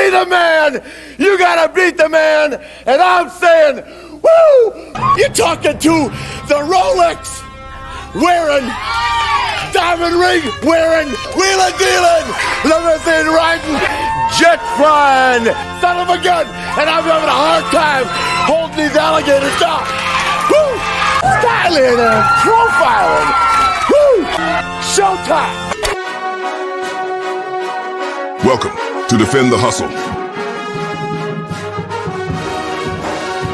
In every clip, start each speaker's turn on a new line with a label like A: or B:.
A: be the man. You gotta beat the man. And I'm saying, woo! You're talking to the Rolex wearing, diamond ring wearing, wheeling dealing, limousine riding, jet flying, son of a gun. And I'm having a hard time holding these alligators down. Woo! Styling and profiling. Woo! Showtime.
B: Welcome to Defend the Hustle.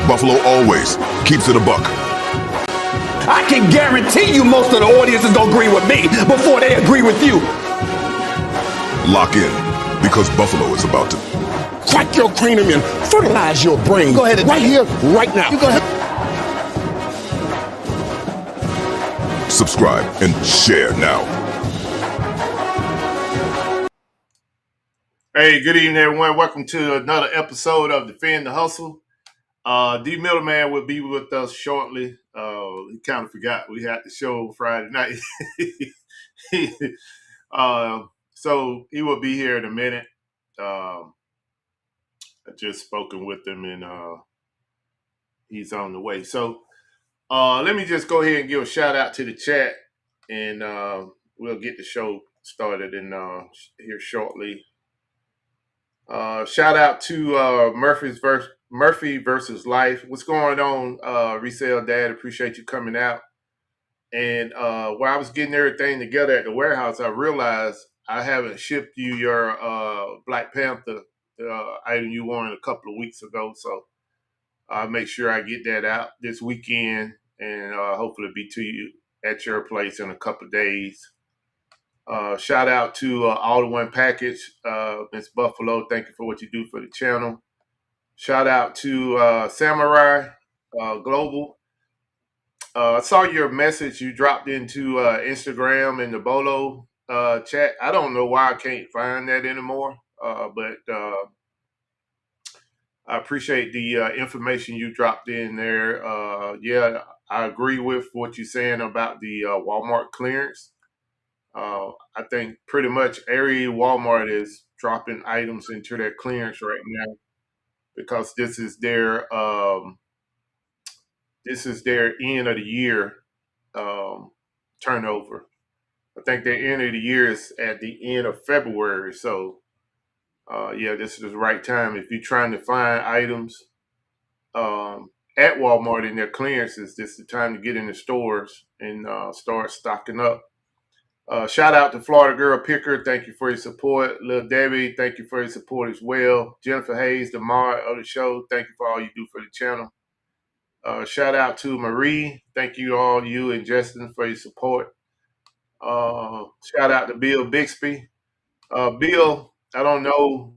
B: Buffalo always keeps it a buck.
C: I can guarantee you most of the audience is gonna agree with me before they agree with you.
B: Lock in, because Buffalo is about to
D: crack your cranium and fertilize your brain.
C: Go ahead and
D: right here, right now.
C: You go ahead.
B: subscribe and share now.
E: Hey, good evening, everyone. Welcome to another episode of Defend the Hustle. D Middleman will be with us shortly. He kind of forgot we had the show Friday night. So he will be here in a minute. I just spoken with him and he's on the way. So let me just go ahead and give a shout out to the chat and we'll get the show started in here shortly. Shout out to Murphy versus Life. What's going on, Resale Dad? Appreciate you coming out. And while I was getting everything together at the warehouse, I realized I haven't shipped you your Black Panther item you wanted a couple of weeks ago. So I'll make sure I get that out this weekend and hopefully be to you at your place in a couple of days. Shout out to All the One Package, Miss Buffalo. Thank you for what you do for the channel. Shout out to Samurai Global. I saw your message you dropped into Instagram in the Bolo chat. I don't know why I can't find that anymore, but I appreciate the information you dropped in there. Yeah, I agree with what you're saying about the Walmart clearance. I think pretty much every Walmart is dropping items into their clearance right now because this is their end of the year turnover. I think their end of the year is at the end of February. So yeah, this is the right time. If you're trying to find items at Walmart in their clearances, this is the time to get in the stores and start stocking up. Shout out to Florida Girl Picker. Thank you for your support. Lil Debbie, thank you for your support as well. Jennifer Hayes, the mod of the show. Thank you for all you do for the channel. Shout out to Marie. Thank you all, you and Justin, for your support. Shout out to Bill Bixby. Bill, I don't know,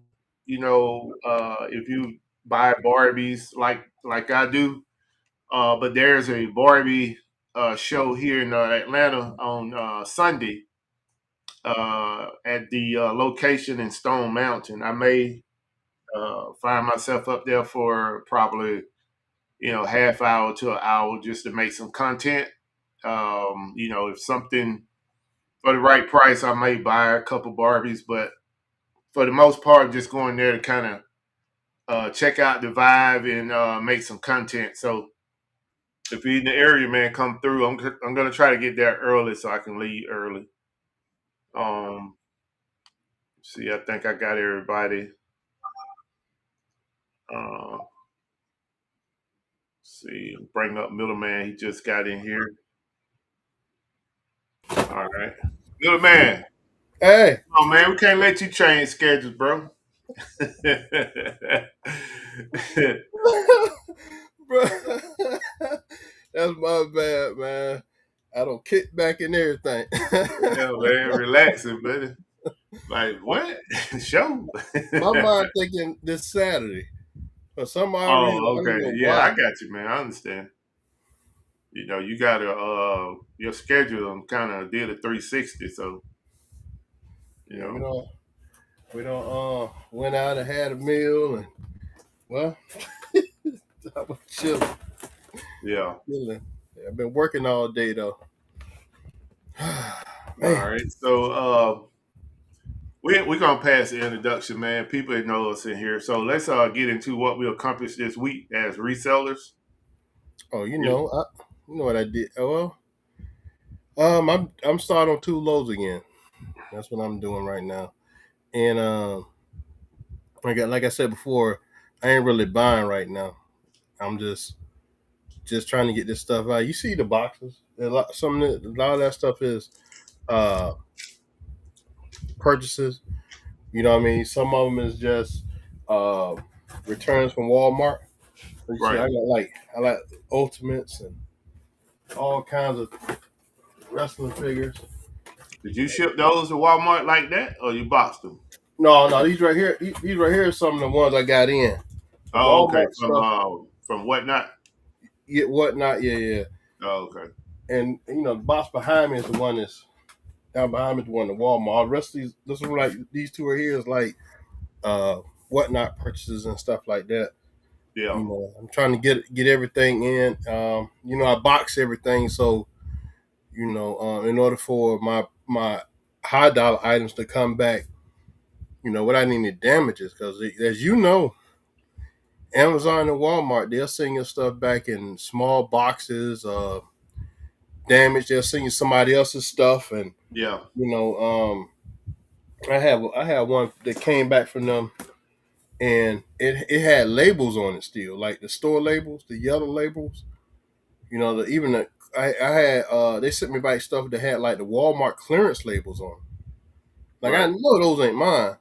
E: if you buy Barbies like I do, but there's a Barbie show here in Atlanta on Sunday at the location in Stone Mountain. I may find myself up there for probably half hour to an hour just to make some content. If something for the right price, I may buy a couple Barbies, but for the most part, I'm just going there to kind of check out the vibe and make some content. So if you're in the area, man, come through. I'm gonna try to get there early so I can leave early. See, I think I got everybody. See, bring up Middleman. He just got in here. All right, Middleman.
D: Hey,
E: Oh man, we can't let you change schedules, bro.
D: bro, that's my bad, man. I don't kick back and everything.
E: Yeah, man, relaxing, buddy. Like what? Show?
D: My mind thinking this Saturday. For some reason,
E: Oh, okay.
D: I don't know
E: Yeah,
D: why.
E: I got you, man. I understand. You gotta your schedule kind of did a 360, so
D: We don't went out and had a meal and well, I was chilling.
E: yeah.
D: I've been working all day though.
E: All right. So We're gonna pass the introduction, man. People know us in here, so let's get into what we accomplished this week as resellers.
D: Oh,
E: You,
D: you know what I did. Oh, I'm starting on two lows again. That's what I'm doing right now. And like I said before, I ain't really buying right now. I'm just trying to get this stuff out. You see the boxes. A lot of that stuff is uh purchases. You know what I mean? Some of them is just uh returns from Walmart. You see,
E: right?
D: I like ultimates and all kinds of wrestling figures.
E: Did you ship those to Walmart like that, or you boxed them?
D: No, these right here, these right here are some of the ones I got in. The
E: Oh, okay.
D: Walmart stuff,
E: From whatnot.
D: get whatnot, yeah.
E: Oh, okay.
D: And you know, the box behind me is the one that's down behind me is the one the Walmart. All the rest of this one like these two are here is like whatnot purchases and stuff like that.
E: Yeah.
D: You know, I'm trying to get everything in. You know, I box everything, so you know, in order for my high dollar items to come back, you know, without any damages, because as you know, Amazon and Walmart, they'll send your stuff back in small boxes, damaged. They'll send you somebody else's stuff, and
E: Yeah.
D: you know, I had one that came back from them, and it had labels on it still, like the store labels, the yellow labels. You know, I had they sent me back stuff that had like the Walmart clearance labels on. Like I
E: Right.
D: know those ain't mine.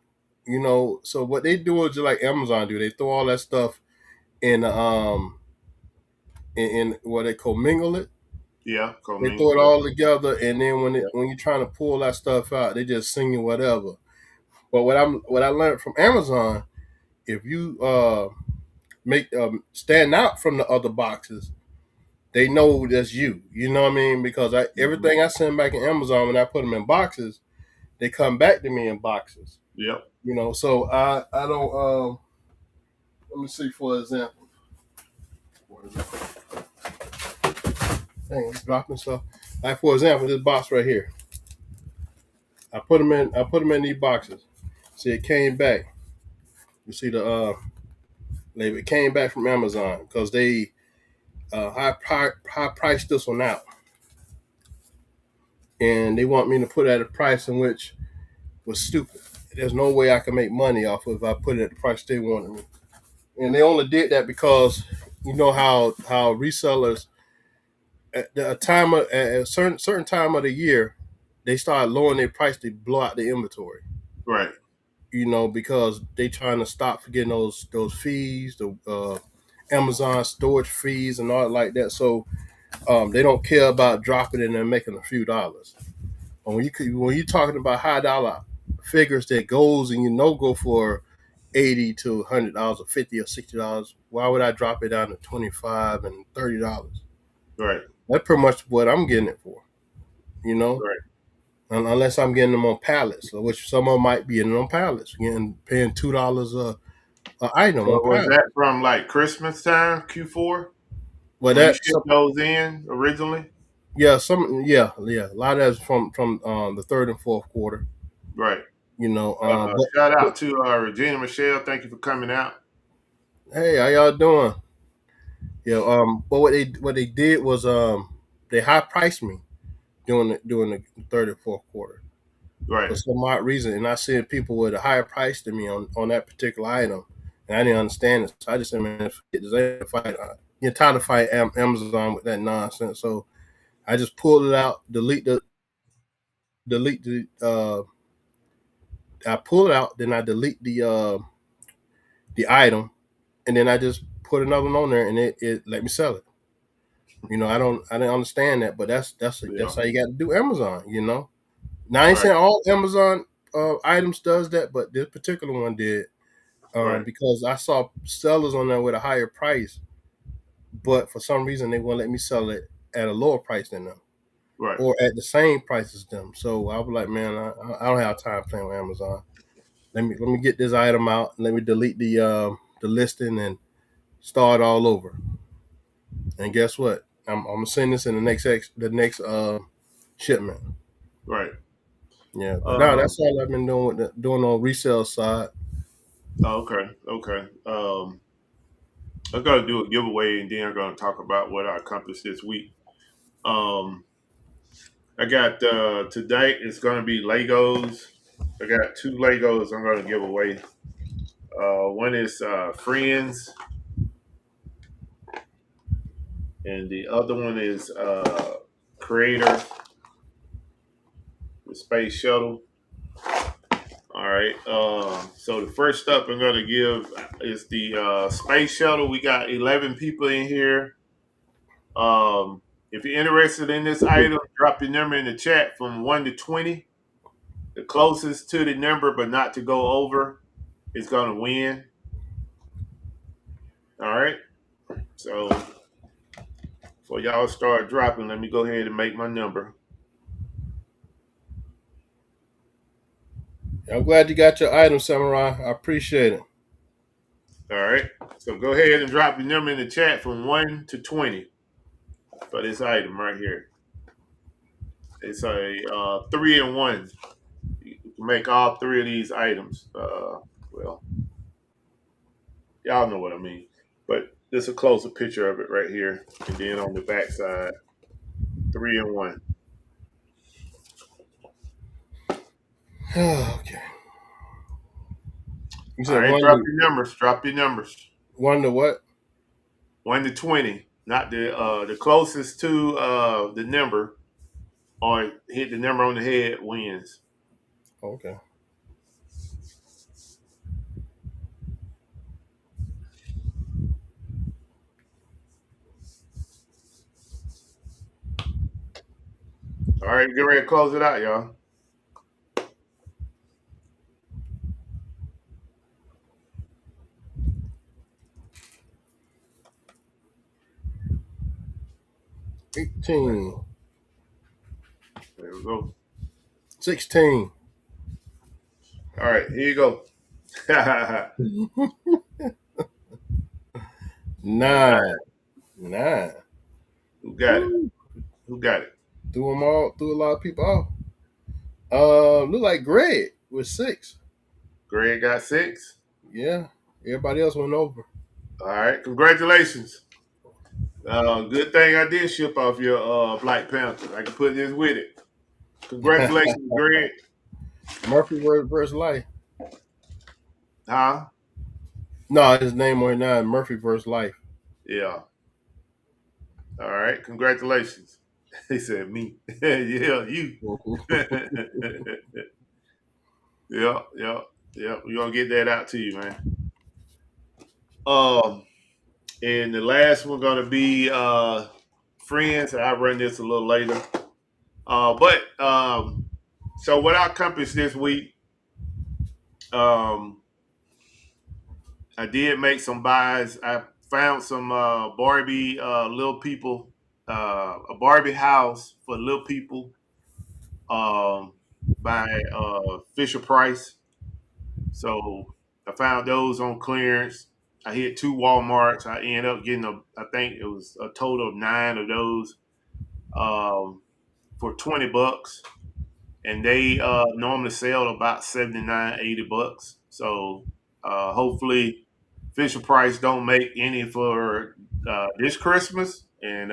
D: You know, so what they do is just like Amazon do. They throw all that stuff in in what they commingle it.
E: Yeah.
D: They throw
E: Comingle.
D: it all together, and then
E: Yeah.
D: when you're trying to pull that stuff out, they just sing you whatever. But what I learned from Amazon, if you make stand out from the other boxes, they know that's you. You know what I mean? Because
E: Mhm.
D: everything I send back in Amazon when I put them in boxes, they come back to me in boxes.
E: Yep.
D: You know, so I don't. Let me see for example. Dang, I'm dropping stuff. Like for example, this box right here. I put them in these boxes. See, it came back. You see the label. It came back from Amazon because they high priced this one out, and they want me to put it at a price in which was stupid. There's no way I can make money off of if I put it at the price they wanted me. And they only did that because you know how resellers at at a certain time of the year they start lowering their price to blow out the inventory.
E: Right.
D: You know, because they trying to stop getting those fees, the Amazon storage fees and all like that. So they don't care about dropping it and making a few dollars. And when you're talking about high dollar figures that goes and you know go for $80 to $100 or $50 or $60, why would I drop it down to $25 and $30?
E: Right.
D: That's pretty much what I'm getting it for. You know,
E: Right.
D: unless I'm getting them on pallets, which some of them might be getting on pallets, paying $2 a item
E: So
D: on
E: was
D: pallet.
E: that from like Christmas time, Q4,
D: Well,
E: when you
D: that
E: shipped those in originally?
D: yeah. A lot of that's from the third and fourth quarter.
E: Right.
D: You know,
E: Shout
D: but
E: out to Regina Michelle. Thank you for coming out.
D: hey, how y'all doing? Yeah. But what they did was they high priced me during the third and fourth quarter for
E: Right.
D: some odd reason, and I seen people with a higher price than me on that particular item, and I didn't understand it. So I just said, man, forget this. I ain't fight. You're tired of fight Amazon with that nonsense. So I just pulled it out, delete the. I pull it out, then I delete the item, and then I just put another one on there, and it let me sell it. You know, I didn't understand that, but
E: Yeah.
D: that's how you got to do Amazon. You know, now I ain't
E: Right.
D: saying all Amazon items does that, but this particular one did
E: Right.
D: because I saw sellers on there with a higher price, but for some reason they won't let me sell it at a lower price than them
E: Right.
D: or at the same price as them. So I was like, man, I don't have time playing with Amazon. Let me get this item out. Let me delete the listing and start all over. And guess what? I'm gonna send this in the next shipment.
E: Right.
D: Yeah, but now
E: Um,
D: that's all I've been doing doing on resale side.
E: okay, okay. I'm gonna do a giveaway, and then I'm gonna talk about what I accomplished this week. Um, I got today. It's gonna be Legos. I got two Legos I'm gonna give away. One is Friends, and the other one is Creator, the Space Shuttle. All right. So the first up I'm going to give is the Space Shuttle. We got 11 people in here. If you're interested in this item, drop your number in the chat from 1 to 20. The closest to the number, but not to go over, is going to win. All right. So before y'all start dropping, let me go ahead and make my number.
D: I'm glad you got your item, Samurai. I appreciate it.
E: All right. So go ahead and drop your number in the chat from 1 to 20 for this item right here. It's a 3-in-1. You can make all three of these items. Well, y'all know what I mean. But there's a closer picture of it right here. And then on the back side, 3-in-1.
D: Okay. You
E: All
D: said
E: right, drop your numbers. Drop your numbers.
D: one to what?
E: 1 to 20. Not the closest to the number or hit the number on the head wins.
D: Okay.
E: All right, get ready to close it out, y'all. All right,
D: 18,
E: there we go.
D: 16,
E: All right, here you go. All right,
D: 9, 9.
E: who got it?
D: Woo.
E: Who got it?
D: Threw them all. Threw a lot of people off. Look like Greg with 6.
E: Greg got 6.
D: Yeah. Everybody else went over.
E: All right, congratulations. Good thing I did ship off your Black Panther. I can put this with it. Congratulations, Greg.
D: Murphy versus Life.
E: Huh?
D: No, his name on 9. Murphy versus Life.
E: Yeah. All right, congratulations. He said me. Yeah, you. Yeah, yeah, yeah. We're gonna get that out to you, man. Um, and the last one gonna be friends. I'll run this a little later. But so what I accomplished this week, um, I did make some buys. I found some Barbie little people, a Barbie house for little people by Fisher Price. So I found those on clearance. I hit 2 Walmarts. I ended up getting I think it was a total of 9 of those for $20, and they normally sell about 79, $80. So hopefully Fisher Price don't make any for this Christmas, and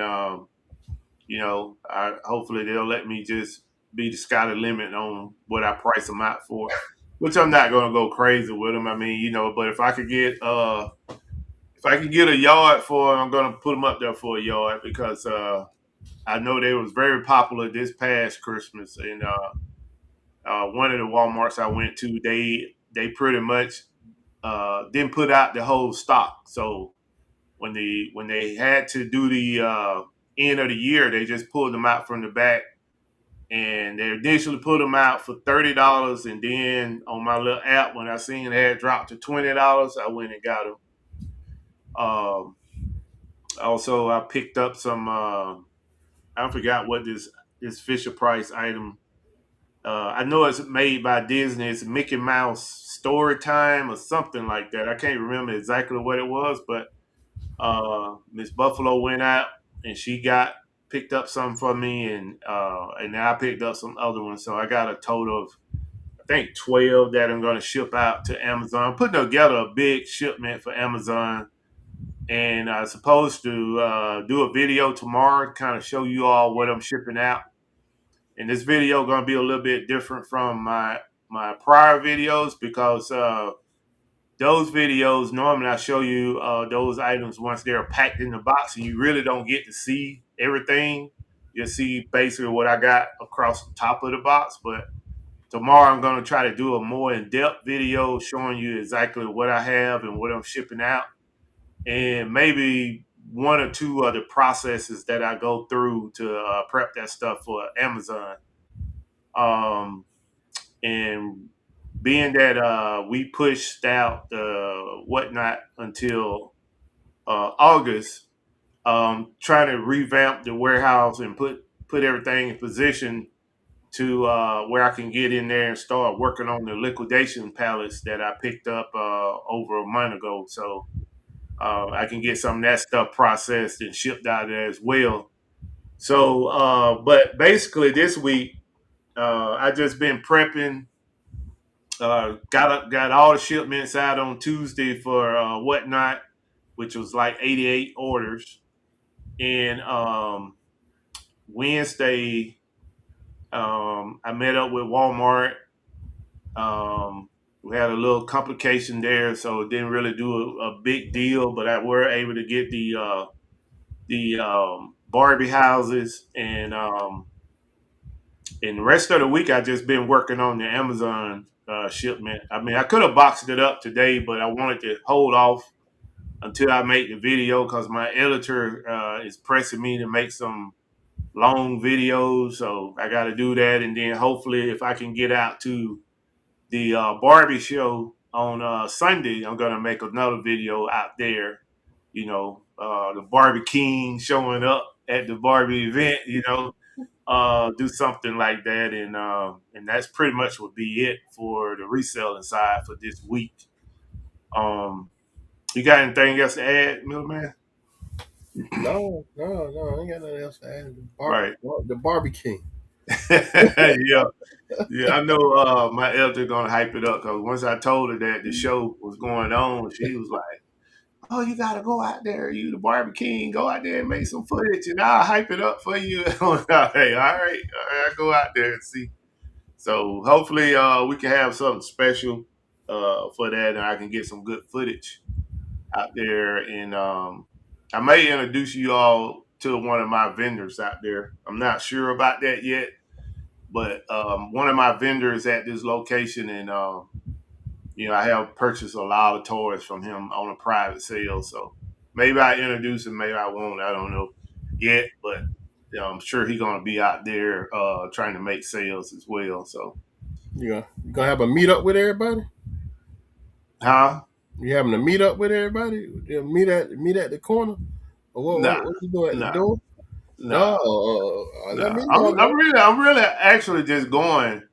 E: hopefully they'll let me just be the sky the limit on what I price them out for. Which I'm not gonna go crazy with them. I mean, but if I could get a yard for 'em, I'm gonna put them up there for a yard because I know they was very popular this past Christmas, and one of the WalMarts I went to, they pretty much didn't put out the whole stock. So when they had to do the end of the year, they just pulled them out from the back, and they initially put them out for $30, and then on my little app, when I seen it had dropped to $20, I went and got them. Also, I picked up some. I forgot what this Fisher Price item. I know it's made by Disney. It's Mickey Mouse Story Time or something like that. I can't remember exactly what it was, but Miss Buffalo went out and she got picked up some for me, and I picked up some other ones. So I got a total of, I think, 12 that I'm going to ship out to Amazon. I'm putting together a big shipment for Amazon, and I'm supposed to do a video tomorrow, kind of show you all what I'm shipping out. And this video going to be a little bit different from my prior videos, because those videos, normally I show you those items once they're packed in the box, and you really don't get to see everything. You'll see basically what I got across the top of the box. But tomorrow I'm going to try to do a more in-depth video showing you exactly what I have and what I'm shipping out, and maybe one or two other processes that I go through to prep that stuff for Amazon. Um, and being that we pushed out the whatnot until August, trying to revamp the warehouse and put everything in position to where I can get in there and start working on the liquidation pallets that I picked up over a month ago. So I can get some of that stuff processed and shipped out there as well. So, but basically this week, I just been prepping. Got all the shipments out on Tuesday for whatnot, which was like 88 orders, and Wednesday I met up with Walmart. We had a little complication there, so it didn't really do a big deal, but I were able to get the Barbie houses, and the rest of the week I just been working on the Amazon shipment. I mean, I could have boxed it up today, but I wanted to hold off until I make the video, because my editor is pressing me to make some long videos. So I got to do that, and then hopefully, if I can get out to the Barbie show on Sunday, I'm gonna make another video out there. You know, the Barbie King showing up at the Barbie event. Do something like that, and that's pretty much would be it for the reselling side for this week. Um, you got anything else to add, Middleman?
D: No, I ain't got nothing else to add.
E: Right.
D: The Barbie King.
E: Yeah, yeah. I know my elder gonna hype it up, because once I told her that the show was going on, she was like, "Oh, you gotta go out there, you the Barbie King, go out there and make some footage, and I'll hype it up for you." Hey, all right, I go out there and see. So hopefully we can have something special for that, and I can get some good footage out there. And I may introduce you all to one of my vendors out there. I'm not sure about that yet, but one of my vendors at this location, and I have purchased a lot of toys from him on a private sale. So maybe I introduce him, maybe I won't. I don't know yet, but I'm sure he's gonna be out there trying to make sales as well. So,
D: You gonna have a meetup with everybody?
E: huh?
D: You having a meetup with everybody? Meet at the corner? Or
E: Nah,
D: what you doing at the
E: nah,
D: door?
E: nah,
D: No, let
E: nah.
D: me know, man.
E: I'm really actually just going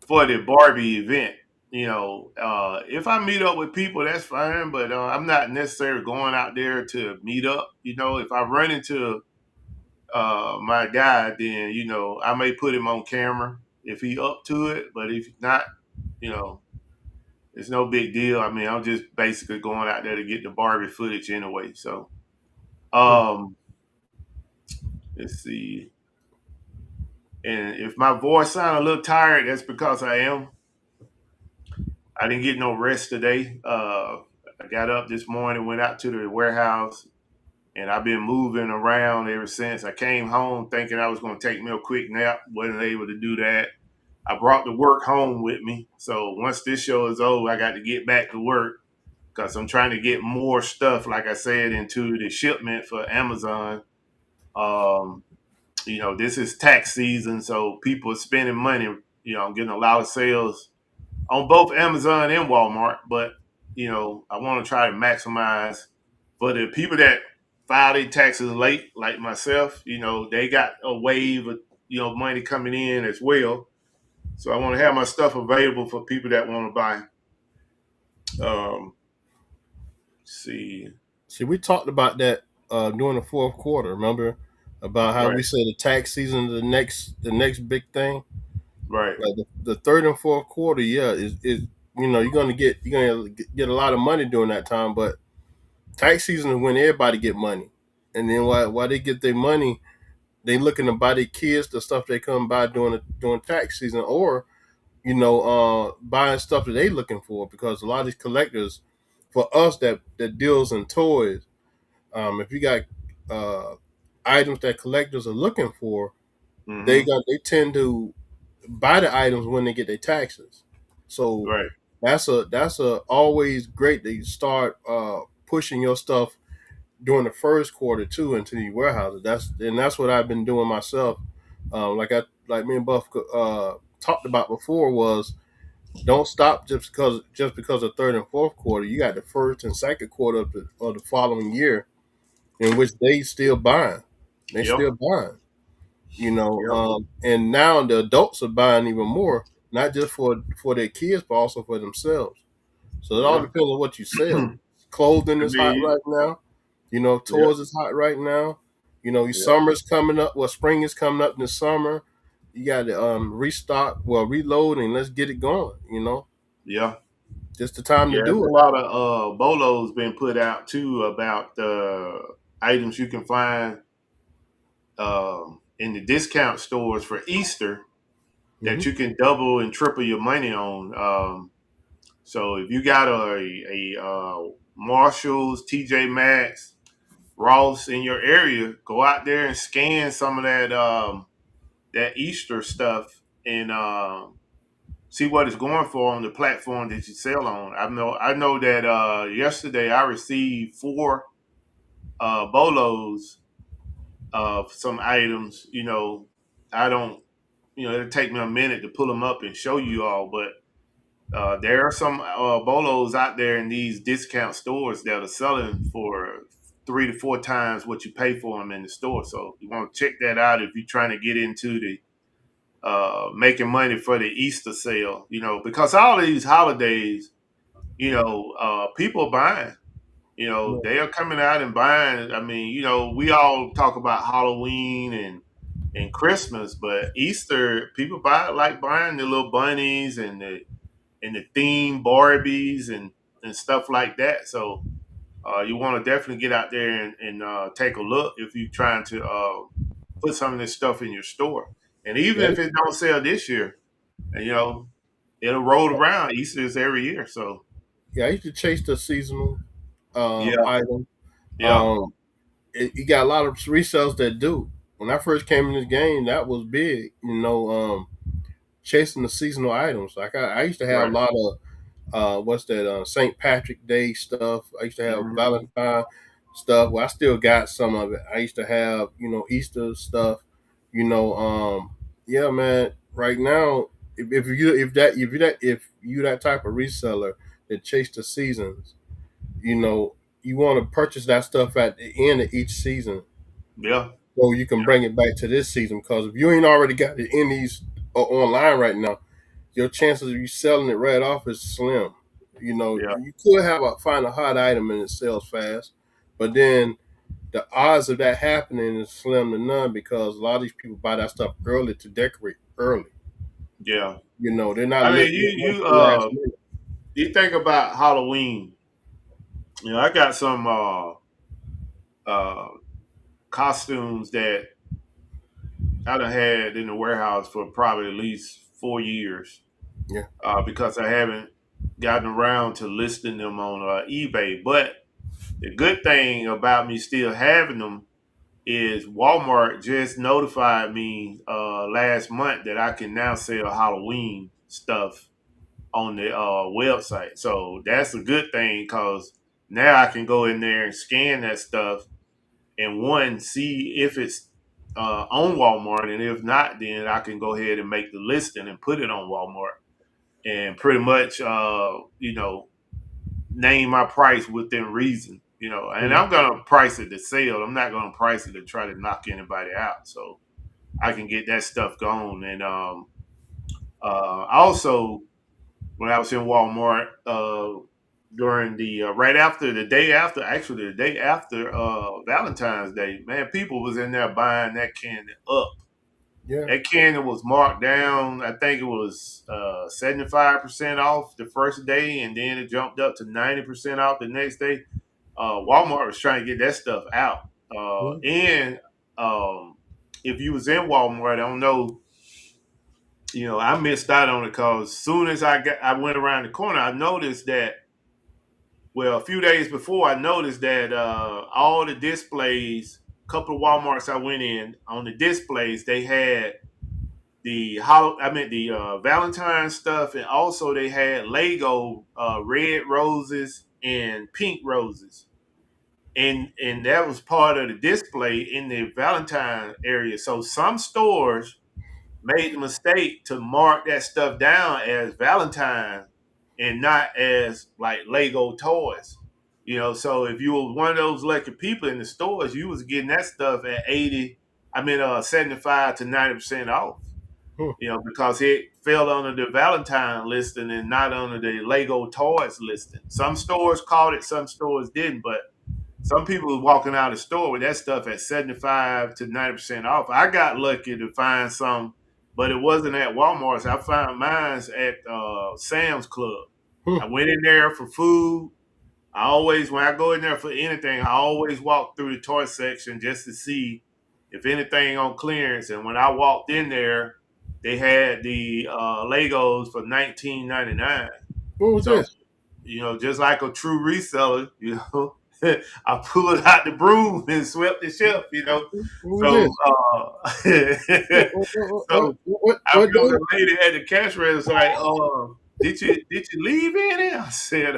E: for the Barbie event. If I meet up with people, that's fine, but I'm not necessarily going out there to meet up. If I run into my guy, then I may put him on camera if he up to it. But if not, you know, it's no big deal. I mean, I'm just basically going out there to get the Barbie footage anyway. So, um, let's see. And if my voice sounds a little tired, that's because I am. I didn't get no rest today. I got up this morning, went out to the warehouse, and I've been moving around ever since. I came home thinking I was going to take me a quick nap. Wasn't able to do that. I brought the work home with me. So once this show is over, I got to get back to work, because I'm trying to get more stuff, like I said, into the shipment for Amazon. Um, this is tax season, so people are spending money. I'm getting a lot of sales on both Amazon and Walmart, but I want to try to maximize for the people that file their taxes late, like myself. They got a wave of money coming in as well, so I want to have my stuff available for people that want to buy. See,
D: See, we talked about that during the fourth quarter. Remember, about how
E: Right.
D: we say the tax season is the next big thing.
E: Right.
D: Like the third and fourth quarter, yeah, is you're gonna get a lot of money during that time, but tax season is when everybody get money, and then while they get their money, they looking to buy their kids the stuff they come buy during tax season, or buying stuff that they looking for, because a lot of these collectors, for us that deals in toys, if you got uh, items that collectors are looking for,
E: Mm-hmm.
D: they tend to buy the items when they get their taxes. So
E: Right.
D: that's a always great that you start pushing your stuff during the first quarter too into the warehouses. That's what I've been doing myself. Like me and Buff talked about before, was don't stop just because of third and fourth quarter. You got the first and second quarter of the following year in which they still buying. They
E: Yep.
D: still buying.
E: Yep.
D: And now the adults are buying even more, not just for their kids, but also for themselves. So it all
E: Yeah.
D: depends on what you sell.
E: I
D: Clothing is hot
E: mean,
D: right now.
E: yeah.
D: Toys is hot right now. Your
E: Yeah.
D: summer's coming up. Well, spring is coming up in the summer. You got to restock, well, reload, and let's get it going.
E: Yeah.
D: Just the time to
E: Yeah. There's
D: do
E: a
D: it.
E: lot of bolos been put out too about the items you can find in the discount stores for Easter that
D: Hmm.
E: you can double and triple your money on. So if you got a Marshalls, TJ Maxx, Ross in your area, go out there and scan some of that Easter stuff and see what it's going for on the platform that you sell on. I know that yesterday I received four bolos of some items. I don't. It'll take me a minute to pull them up and show you all, but there are some bolos out there in these discount stores that are selling for 3 to 4 times what you pay for them in the store. So you want to check that out if you're trying to get into the making money for the Easter sale. Because all of these holidays, people are buying. They are coming out and buying. I mean, we all talk about Halloween and Christmas, but Easter, people like buying the little bunnies and the theme Barbies and stuff like that. So you want to definitely get out there and take a look if you're trying to put some of this stuff in your store. And even
D: Yeah,
E: if it don't sell this year, and, it'll roll around. Easter is every year, so
D: yeah. I used to chase the seasonal
E: yeah,
D: item.
E: yeah,
D: Um, you got a lot of resellers that do. When I first came in this game, that was big. Chasing the seasonal items. Like I used to have a
E: right,
D: lot of what's that St. Patrick Day stuff. I used to have
E: hmm,
D: Valentine stuff. Well, I still got some of it. I used to have Easter stuff. You know, yeah, man. Right now, if you that type of reseller that chase the seasons, you want to purchase that stuff at the end of each season,
E: yeah,
D: so you can
E: yeah,
D: bring it back to this season. Because if you ain't already got it in these online right now, your chances of you selling it right off is slim.
E: yeah,
D: You could find a hot item and it sells fast, but then the odds of that happening is slim to none, because a lot of these people buy that stuff early to decorate early.
E: yeah.
D: They're not
E: I mean,
D: waiting
E: you
D: for last minute.
E: you think about Halloween. I got some uh costumes that I done had in the warehouse for probably at least 4 years
D: Yeah,
E: because I haven't gotten around to listing them on eBay. But the good thing about me still having them is Walmart just notified me last month that I can now sell Halloween stuff on the website. So that's a good thing because now I can go in there and scan that stuff and see if it's on Walmart, and if not, then I can go ahead and make the listing and put it on Walmart and pretty much, name my price within reason. And
D: mhm,
E: I'm gonna price it to sell. I'm not gonna price it to try to knock anybody out. So I can get that stuff going. And also, when I was in Walmart, during the right after the day after, actually the day after Valentine's Day. Man, people was in there buying that candy up.
D: Yeah.
E: That candy was marked down. I think it was 75% off the first day, and then it jumped up to 90% off the next day. Walmart was trying to get that stuff out.
D: Mhm.
E: And if you was in Walmart, I don't know, I missed out on it because as soon as I went around the corner, I noticed that. Well, a few days before, I noticed that all the displays, a couple of WalMarts I went in on the displays, they had the Valentine stuff, and also they had Lego red roses and pink roses, and that was part of the display in the Valentine area. So some stores made the mistake to mark that stuff down as Valentine and not as like Lego toys. So if you were one of those lucky people in the stores, you was getting that stuff at 75 to 90% off.
D: Hmm.
E: Because it fell under the Valentine listing and not under the Lego toys listing. Some stores called it, some stores didn't, but some people was walking out of the store with that stuff at 75 to 90% off. I got lucky to find some, but it wasn't at Walmart's. I found mine's at Sam's Club.
D: Hmm.
E: I went in there for food. When I go in there for anything, I always walk through the toy section just to see if anything on clearance. And when I walked in there, they had the Legos for $19.99.
D: What was
E: So
D: this?
E: just like a true reseller, I pulled out the broom and swept the shelf,
D: What was
E: So,
D: this?
E: so I
D: What
E: go to
D: day?
E: the lady at the cash register like, did you leave any? I said,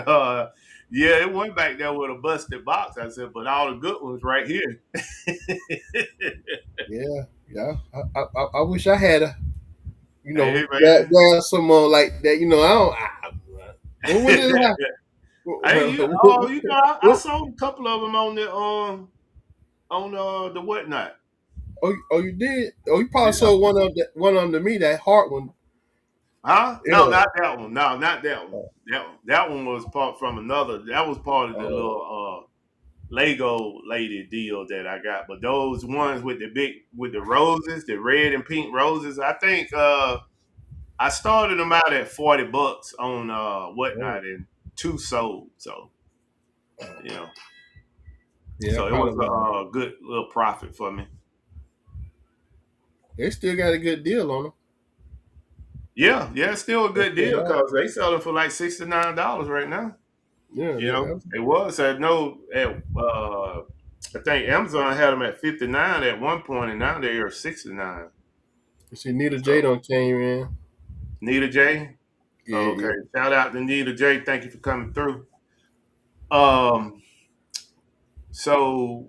E: yeah, it went back there with a busted box. I said, but all the good ones right here.
D: Yeah, yeah. I wish I had
E: Hey man,
D: grab someone like that. I don't. When would it happen?
E: hey, I sold a couple of them on the whatnot.
D: Oh, you did? Oh, you probably
E: Yeah.
D: sold one of them to me. That heart one.
E: Huh? No,
D: Yeah.
E: not that one. No, not that one. That one was part from another. That was part of the
D: Oh,
E: little Lego lady deal that I got. But those ones with the roses, the red and pink roses, I think I started them out at $40 on
D: oh.
E: whatnot, and two sold. So you know,
D: Yeah,
E: so it was
D: probably why.
E: a good little profit for me.
D: They still got a good deal on them.
E: Yeah, yeah, it's still a
D: Yes,
E: good
D: they
E: deal
D: are.
E: because they selling for like $69 right now.
D: Yeah,
E: It was at no at I think Amazon had them at 59 at one point, and now they are 69.
D: you see, Nita J
E: So
D: don't came in.
E: Nita J,
D: Yeah,
E: okay,
D: yeah.
E: shout out to Nita J. Thank you for coming through. Um, so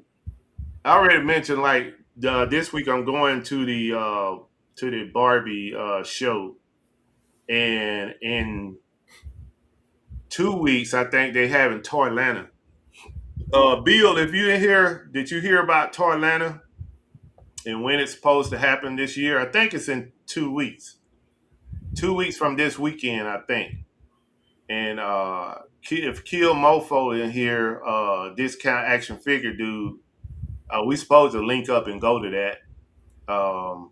E: I already mentioned like this week I'm going to the Barbie show, and in 2 weeks I think they have in Toylanta. Bill, if you didn't hear, did you hear about Toylanta and when it's supposed to happen this year? I think it's in 2 weeks. 2 weeks from this weekend, I think. And if Kill Mofo in here, discount action figure dude, we supposed to link up and go to that. I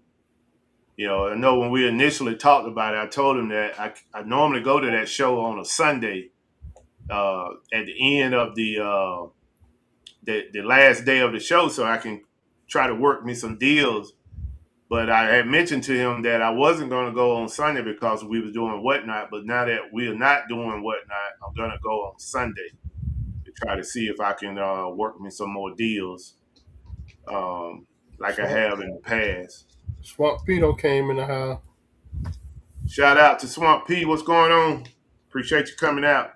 E: know when we initially talked about it, I told him that I normally go to that show on a Sunday at the end of the last day of the show, so I can try to work me some deals. But I had mentioned to him that I wasn't going to go on Sunday because we was doing whatnot. But now that we are not doing whatnot, I'm going to go on Sunday to try to see if I can work me some more deals, like I
D: Swamp,
E: have in the past.
D: Swamp Pedo came in the house.
E: Shout out to Swamp P. What's going on? Appreciate you coming out.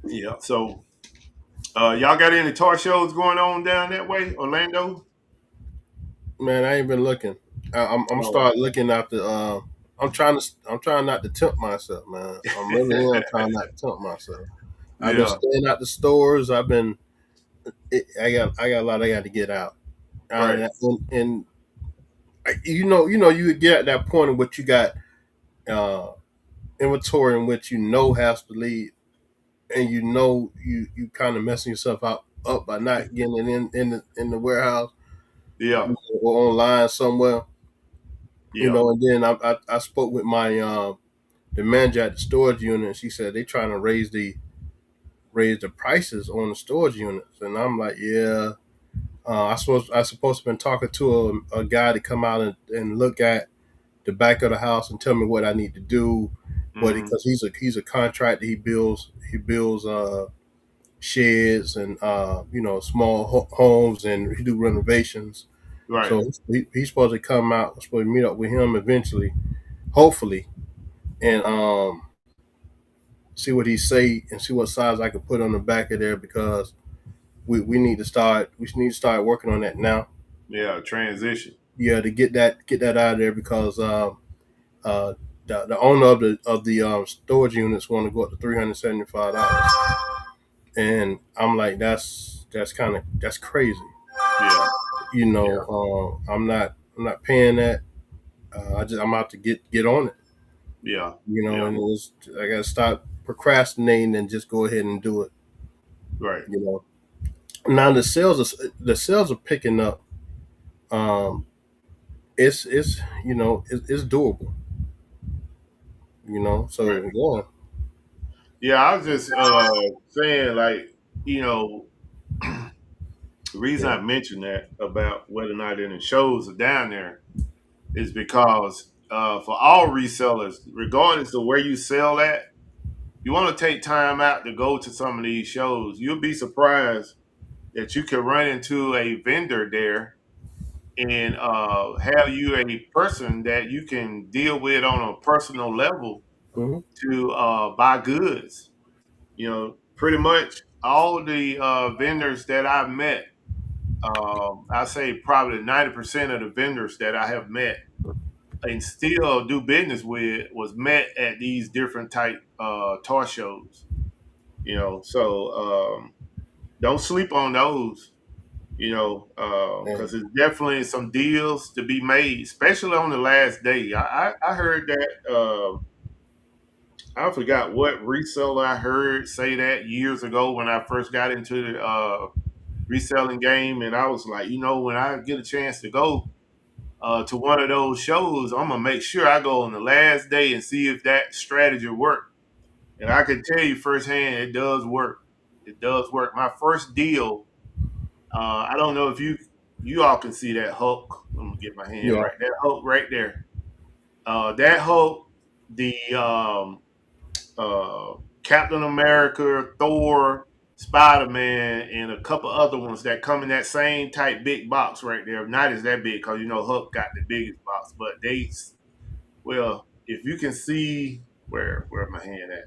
E: Yeah. So, y'all got any toy shows going on down that way, Orlando?
D: Man, I ain't been looking. I'm
E: Oh,
D: start looking at the. I'm trying not to tempt myself, man. I'm really am trying not to tempt myself. I've been
E: yeah.
D: staying at the stores. I got a lot I got to get out.
E: Right.
D: And you get at that point of what you got uh, inventory in which you know has to leave, and you know you kind of messing yourself up by not getting it in the warehouse
E: Yeah,
D: or online somewhere.
E: yeah,
D: And then I spoke with my the manager at the storage unit, and she said they trying to raise the prices on the storage units, and I'm like, yeah. I supposed to been talking to a guy to come out and look at the back of the house and tell me what I need to do, but
E: hmm,
D: because he's a contractor, he builds sheds and small homes, and he do renovations.
E: right,
D: So he's supposed to come out, supposed to meet up with him eventually, hopefully, and see what he say and see what size I can put on the back of there, because we need to start working on that now.
E: yeah, transition,
D: Yeah, to get that out of there, because uh, the owner of the storage units want to go up to $375, and I'm like, that's crazy.
E: yeah, yeah,
D: I'm not paying that. I'm out to get on it.
E: yeah,
D: And
E: yeah,
D: I gotta stop procrastinating and just go ahead and do it.
E: right,
D: You know. Now the sales are picking up. Um, it's doable.
E: right.
D: So yeah.
E: Yeah, I was just saying, like, you know, the reason
D: Yeah.
E: I mentioned that about whether or not any shows are down there is because for all resellers, regardless of where you sell at, you want to take time out to go to some of these shows. You'll be surprised that you can run into a vendor there and have you a person that you can deal with on a personal level
D: Hmm.
E: to buy goods. Pretty much all the vendors that I've met, I say probably 90% of the vendors that I have met and still do business with was met at these different type toy shows. So don't sleep on those.
D: And
E: Because there's definitely some deals to be made, especially on the last day. I heard that. I forgot what reseller I heard say that years ago when I first got into the reselling game, and I was like, when I get a chance to go to one of those shows, I'm gonna make sure I go on the last day and see if that strategy worked. And I can tell you firsthand, it does work. It does work. My first deal, I don't know if you all can see that Hulk. I'm gonna get my hand
D: yeah.
E: right. That Hulk right there. That Hulk, the uh, Captain America, Thor, Spider Man, and a couple other ones that come in that same type big box right there. Not as that big because Hulk got the biggest box, but well, if you can see where my hand at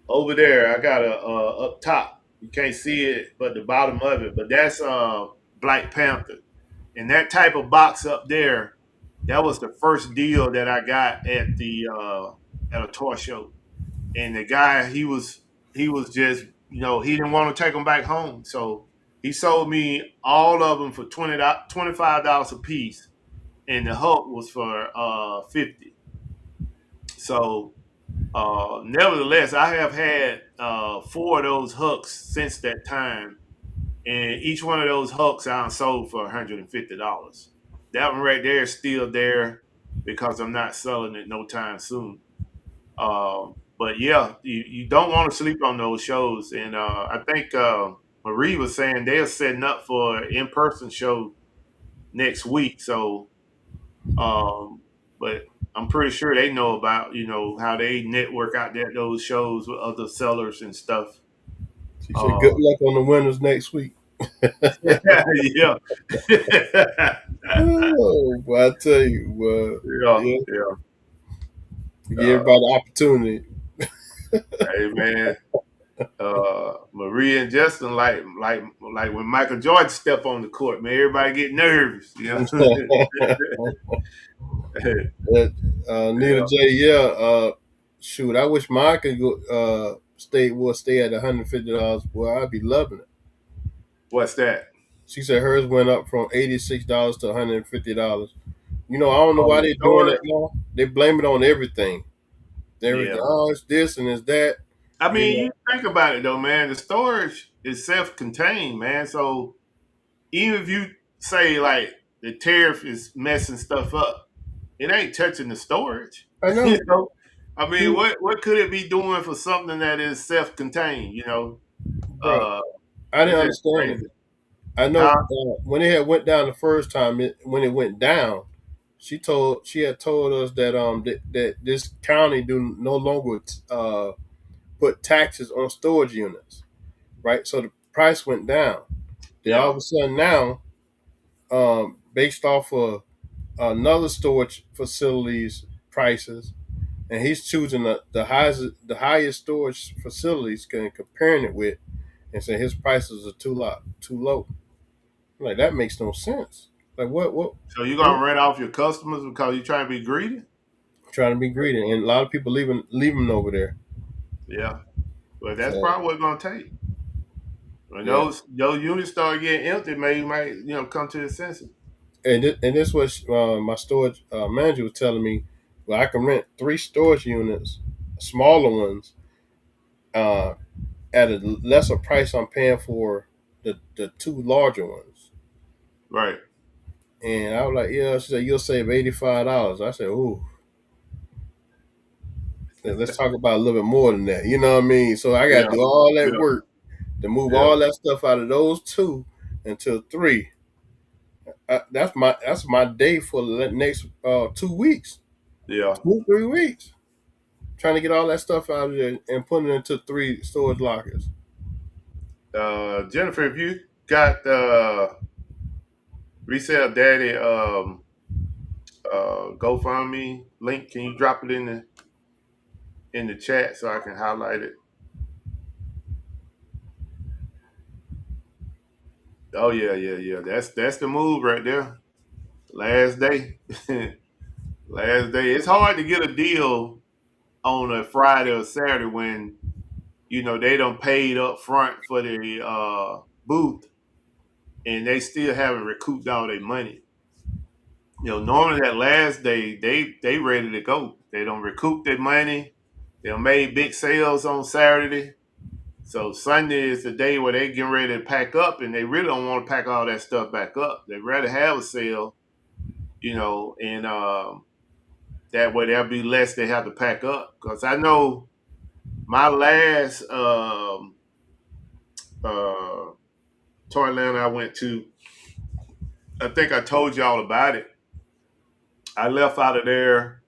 E: over there, I got a up top. You can't see it, but the bottom of it. But that's Black Panther, and that type of box up there. That was the first deal that I got at a toy show, and the guy he was just he didn't want to take them back home, so he sold me all of them for $25 a piece, and the Hulk was for 50. So nevertheless, I have had four of those Hulks since that time, and each one of those Hulks I sold for $150. That one right there is still there because I'm not selling it no time soon. But yeah, you don't want to sleep on those shows. And I think Marie was saying they're setting up for an in person show next week. So, but I'm pretty sure they know about how they network out there those shows with other sellers and stuff.
D: She said, "Good
E: Uh,
D: luck on the winners next week."
E: yeah,
D: Oh, boy, I tell you,
E: yeah,
D: yeah,
E: yeah.
D: give
E: Uh,
D: everybody the opportunity.
E: hey man, Maria and Justin like when Michael Jordan step on the court, man, everybody get nervous,
D: Nita
E: Yeah.
D: J, yeah, shoot, I wish mine could go, stay at $150. Boy, I'd be loving it.
E: What's that?
D: She said hers went up from $86 to $150. I don't know why
E: Oh,
D: they're doing
E: storage.
D: that now. They blame it on everything. Everything.
E: Yeah.
D: Oh, it's this and it's that.
E: I
D: You
E: mean,
D: know.
E: you think about it though, man. The storage is self-contained, man. So even if you say like the tariff is messing stuff up, it ain't touching the storage.
D: I
E: You
D: know.
E: know, I mean,
D: You,
E: what could it be doing for something that is self-contained? You know,
D: bro.
E: uh,
D: I
E: it's
D: didn't
E: just
D: understand it.
E: crazy.
D: I know
E: Huh?
D: when it had went down the first time, when it went down, she had told us that that this county do no longer put taxes on storage units, right? So the price went down. Then all of
E: Yeah,
D: a sudden now, based off of another storage facilities prices, and he's choosing the highest storage facilities and comparing it with, and saying his prices are too low. Like that makes no sense. Like
E: so you're
D: what
E: gonna rent off your customers because you're trying to be greedy?
D: trying to be greedy, and a lot of people leaving over there.
E: Yeah, but that's
D: So
E: probably what it's gonna take. When
D: yeah,
E: those units start getting empty, maybe you might come to the senses.
D: and this was my storage manager was telling me. Well, I can rent 3 storage units, smaller ones, uh, at a lesser price I'm paying for the 2 larger ones.
E: Right.
D: And I was like, yeah. She said you'll save $85. I said, ooh, let's talk about a little bit more than that. You know what I mean? So I got to
E: Yeah.
D: do all that
E: Yeah.
D: work to move
E: Yeah.
D: all that stuff out of those 2 into 3. That's my day for the next 2 weeks,
E: Yeah.
D: 2 3 weeks, trying to get all that stuff out of there and put it into 3 storage lockers.
E: Jennifer, if you got resale daddy GoFundMe link, can you drop it in the chat so I can highlight it? Oh yeah, yeah, yeah. That's the move right there. Last day. Last day. It's hard to get a deal on a Friday or Saturday when they don't paid up front for the booth and they still haven't recouped all their money. Normally that last day they ready to go. They don't recoup their money. They done made big sales on Saturday. So Sunday is the day where they getting ready to pack up and they really don't want to pack all that stuff back up. They'd rather have a sale, and that way there'll be less they have to pack up. Because I know my last uh Toyland I went to, I think I told y'all about it. I left out of there.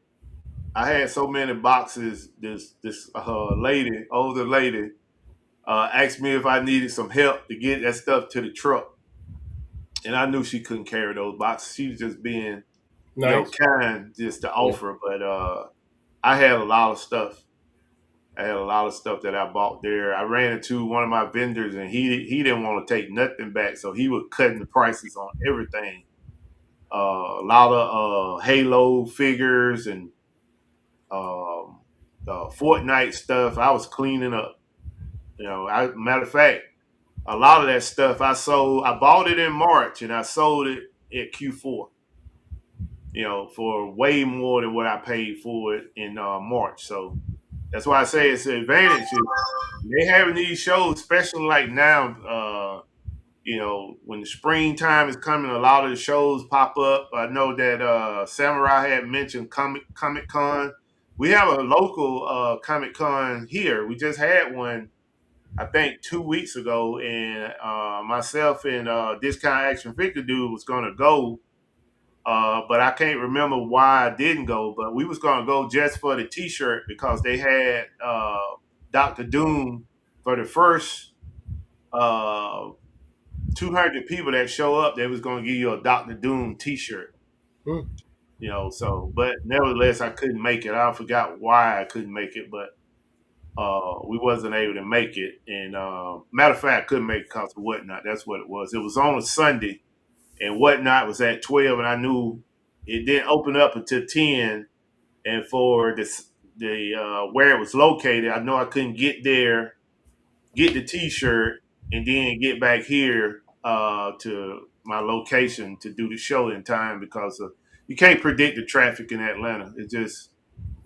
E: I had so many boxes. This lady, older lady, asked me if I needed some help to get that stuff to the truck, and I knew she couldn't carry those boxes. She was just being,
D: Nice.
E: kind just to
D: Yeah.
E: offer. But I had a lot of stuff. I had a lot of stuff that I bought there. I ran into one of my vendors, and he didn't want to take nothing back, so he was cutting the prices on everything. A lot of Halo figures and um, Fortnite stuff. I was cleaning up. Matter of fact, a lot of that stuff I sold. I bought it in March and I sold it at Q4. For way more than what I paid for it in March. So that's why I say it's an advantage. They having these shows, especially like now. When the springtime is coming, a lot of the shows pop up. I know that Samurai had mentioned Comic Con. We have a local Comic Con here. We just had one, I think, 2 weeks ago, and myself and Discount Action Figure Dude was going to go, but I can't remember why I didn't go. But we was going to go just for the T-shirt because they had Doctor Doom for the first. Uh, 200 people that show up, they was going to give you a Doctor Doom T-shirt.
D: Hmm.
E: But nevertheless, I couldn't make it. I forgot why I couldn't make it, but we wasn't able to make it. And matter of fact, I couldn't make it because of Whatnot. That's what it was. It was on a Sunday, and Whatnot was at 12, and I knew it didn't open up until 10. And for the where it was located, I know I couldn't get there, get the T-shirt, and then get back here to my location to do the show in time because you can't predict the traffic in Atlanta. It just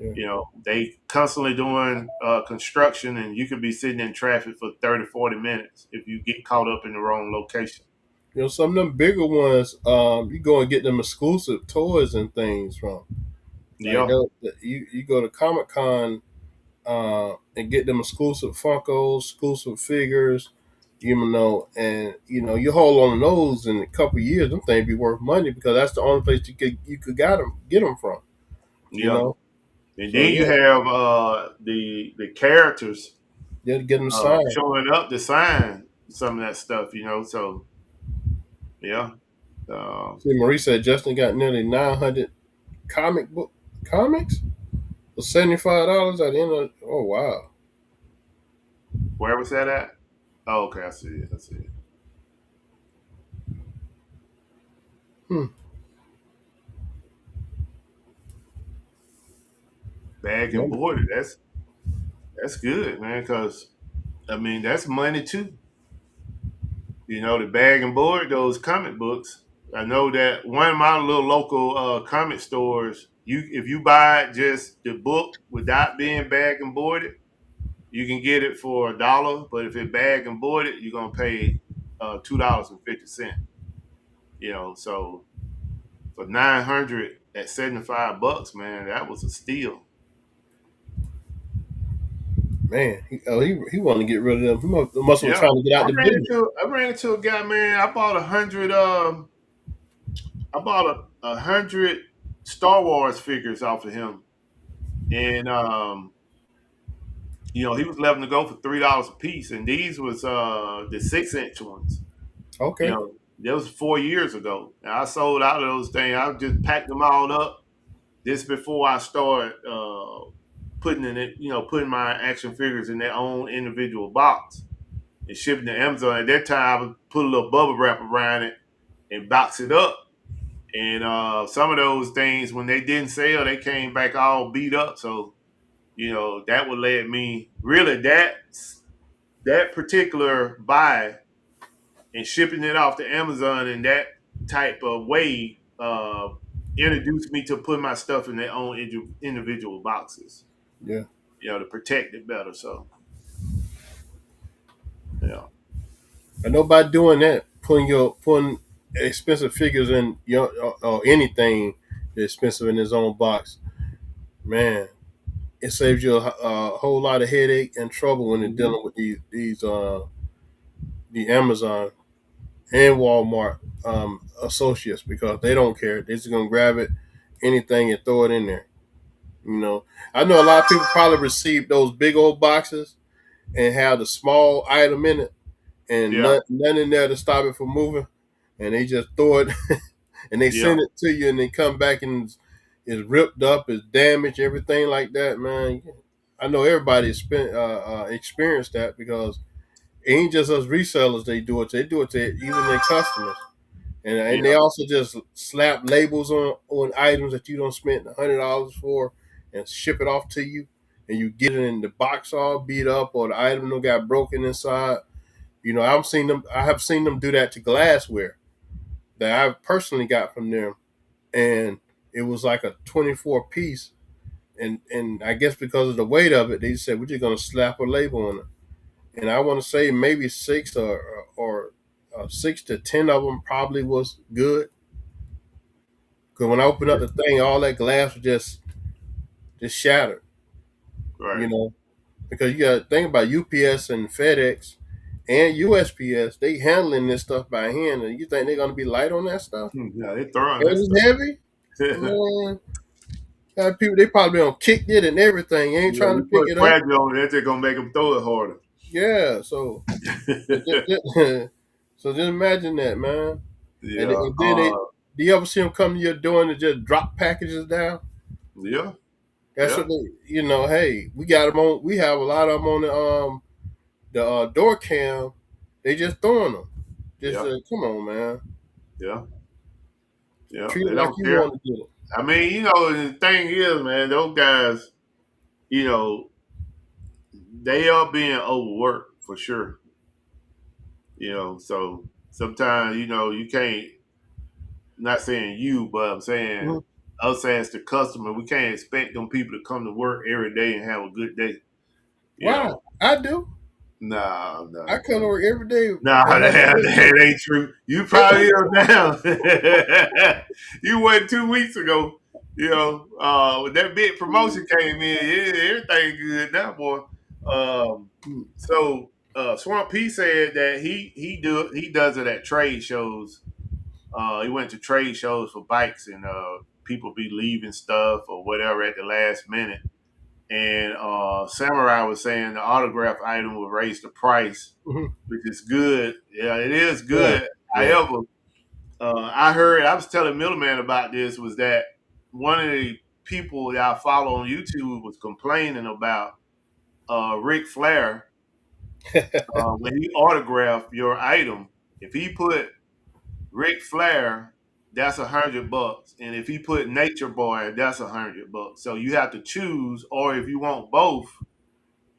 D: Yeah.
E: You know, they constantly doing construction, and you could be sitting in traffic for 30, 40 minutes if you get caught up in the wrong location.
D: You know, some of them bigger ones, you go and get them exclusive toys and things from. Like
E: Yeah,
D: you go to Comic Con and get them exclusive Funkos, exclusive figures, you know, and you hold on to those in a couple of years, them things be worth money because that's the only place you could get them from, you
E: yeah.
D: know.
E: And
D: So
E: then you
D: yeah,
E: have the characters
D: you get them signed.
E: showing up to sign some of that stuff. You know, so yeah. Uh,
D: See, Marie said Justin got nearly 900 comic book comics for $75 at the end of. Oh wow,
E: where was that at? Oh, okay, I see it. I see it.
D: hmm.
E: Bag and boarded. That's good, man. Because I mean, that's money too. You know, the bag and board those comic books. I know that one of my little local comic stores, you if you buy just the book without being bag and boarded, you can get it for $1. But if it bag and boarded, you're gonna pay $2.50. You know, so for 900 at $75, man, that was a steal.
D: Man, he wanted to get rid of them. He must have
E: Yeah,
D: trying to get out the business.
E: I ran into a guy, man. I bought 100. I bought a hundred Star Wars figures off of him, and you know he was letting to go for $3 a piece, and these was the 6-inch ones. You
D: Okay,
E: know, that was 4 years ago. And I sold out of those things. I just packed them all up. This before I started putting in it, you know, putting my action figures in their own individual box and shipping to Amazon. At that time, I would put a little bubble wrap around it and box it up. And some of those things, when they didn't sell, they came back all beat up. So, you know, that would let me really that particular buy and shipping it off to Amazon in that type of way introduced me to put my stuff in their own individual boxes,
D: yeah.
E: you know, to protect it better. So, yeah,
D: I know by doing that, putting expensive figures in your or anything that's expensive in his own box, man, it saves you a whole lot of headache and trouble when they're
E: hmm
D: dealing with these the Amazon and Walmart associates because they don't care. They're just gonna grab it, anything, and throw it in there. You know, I know a lot of people probably receive those big old boxes and have the small item in it and
E: yeah,
D: none in there to stop it from moving, and they just throw it and they
E: yeah,
D: send it to you, and they come back and it's ripped up, it's damaged, everything like that, man. I know everybody experienced that because it ain't just us resellers. They do it to even their customers, and they
E: yeah,
D: also just slap labels on items that you don't spend $100 for, and ship it off to you, and you get it in the box all beat up, or the item that got broken inside. You know, I've seen them. I have seen them do that to glassware that I've personally got from them, and it was like a 24 piece, and I guess because of the weight of it, they said we're just gonna slap a label on it, and I want to say maybe or 6 to 10 of them probably was good. Because when I opened up the thing, all that glass was just shattered. You
E: right.
D: know, because you got to think about UPS and FedEx and USPS. They handling this stuff by hand, and you think they're gonna be light on that stuff?
E: Yeah, they throwing
D: It
E: that
D: is
E: stuff.
D: heavy.
E: Yeah,
D: Man, got people they probably on kicked it and everything. Ain't trying to
E: you
D: pick
E: put
D: it up.
E: fragile on it, that's just gonna make them throw it harder.
D: Yeah, so just imagine that, man.
E: Yeah,
D: And then do you ever see them come to your door and just drop packages down?
E: yeah,
D: That's
E: yeah,
D: what they, hey, we got them on. We have a lot of them on the door cam. They just throwing them. Just
E: yeah,
D: come on, man.
E: yeah, yeah.
D: Treat
E: They
D: it like
E: don't
D: you
E: care.
D: want to do it.
E: I mean, you know, the thing is, man, those guys, you know, they are being overworked for sure. You know, so sometimes, you know, you can't. Not saying you, but I'm saying
D: Mhm.
E: us as the customer, we can't expect them people to come to work every day and have a good day. You
D: Why?
E: know,
D: I do.
E: no,
D: I
E: no,
D: come to work every day
E: nah,
D: and have a good day.
E: that ain't true. You
D: Yes,
E: probably
D: I
E: are now. You went 2 weeks ago. You know, when that big promotion came in, yeah, everything good now, boy.
D: do.
E: So Swamp P said that he does it at trade shows. He went to trade shows for bikes, and people be leaving stuff or whatever at the last minute. And Samurai was saying the autograph item will raise the price,
D: Mhm.
E: which is good. Yeah, it is
D: Yeah,
E: good.
D: yeah.
E: However, I was telling Middleman about this, was that one of the people that I follow on YouTube was complaining about Ric Flair when he autographed your item. If he put Ric Flair, that's $100, and if he put Nature Boy, that's $100. So you have to choose, or if you want both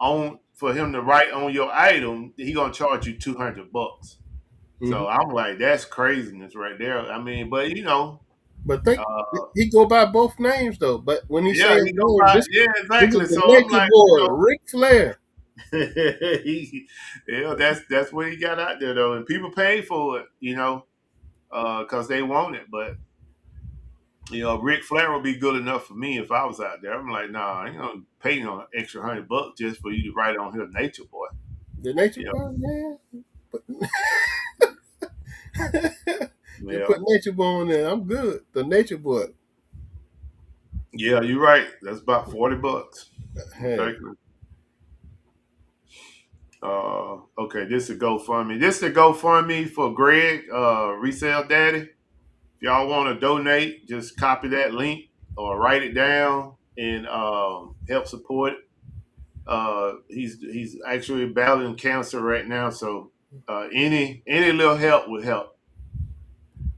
E: on for him to write on your item, he gonna charge you $200.
D: Mhm.
E: So I'm like, that's craziness right there. I mean, but
D: But think
E: uh,
D: he go by both names though. But when he
E: yeah,
D: say his
E: he go
D: name,
E: by,
D: this
E: yeah,
D: is
E: exactly.
D: the
E: So I'm
D: Nature
E: like,
D: Boy, Ric Flair.
E: he, yeah, that's what he got out there though, and people pay for it, because they want it. But Ric Flair would be good enough for me if I was out there. I'm like, nah, I ain't gonna pay an extra $100 just for you to write on here, Nature Boy.
D: The Nature
E: You know,
D: Boy, man. But just
E: yeah,
D: put Nature Boy on there. I'm good. The Nature Boy.
E: yeah, you're right. That's about $40.
D: Hey.
E: Exactly. Okay, this is a GoFundMe. This is a GoFundMe for Greg, Resale Daddy. If y'all want to donate, just copy that link or write it down and help support it. He's actually battling cancer right now, so any little help would help.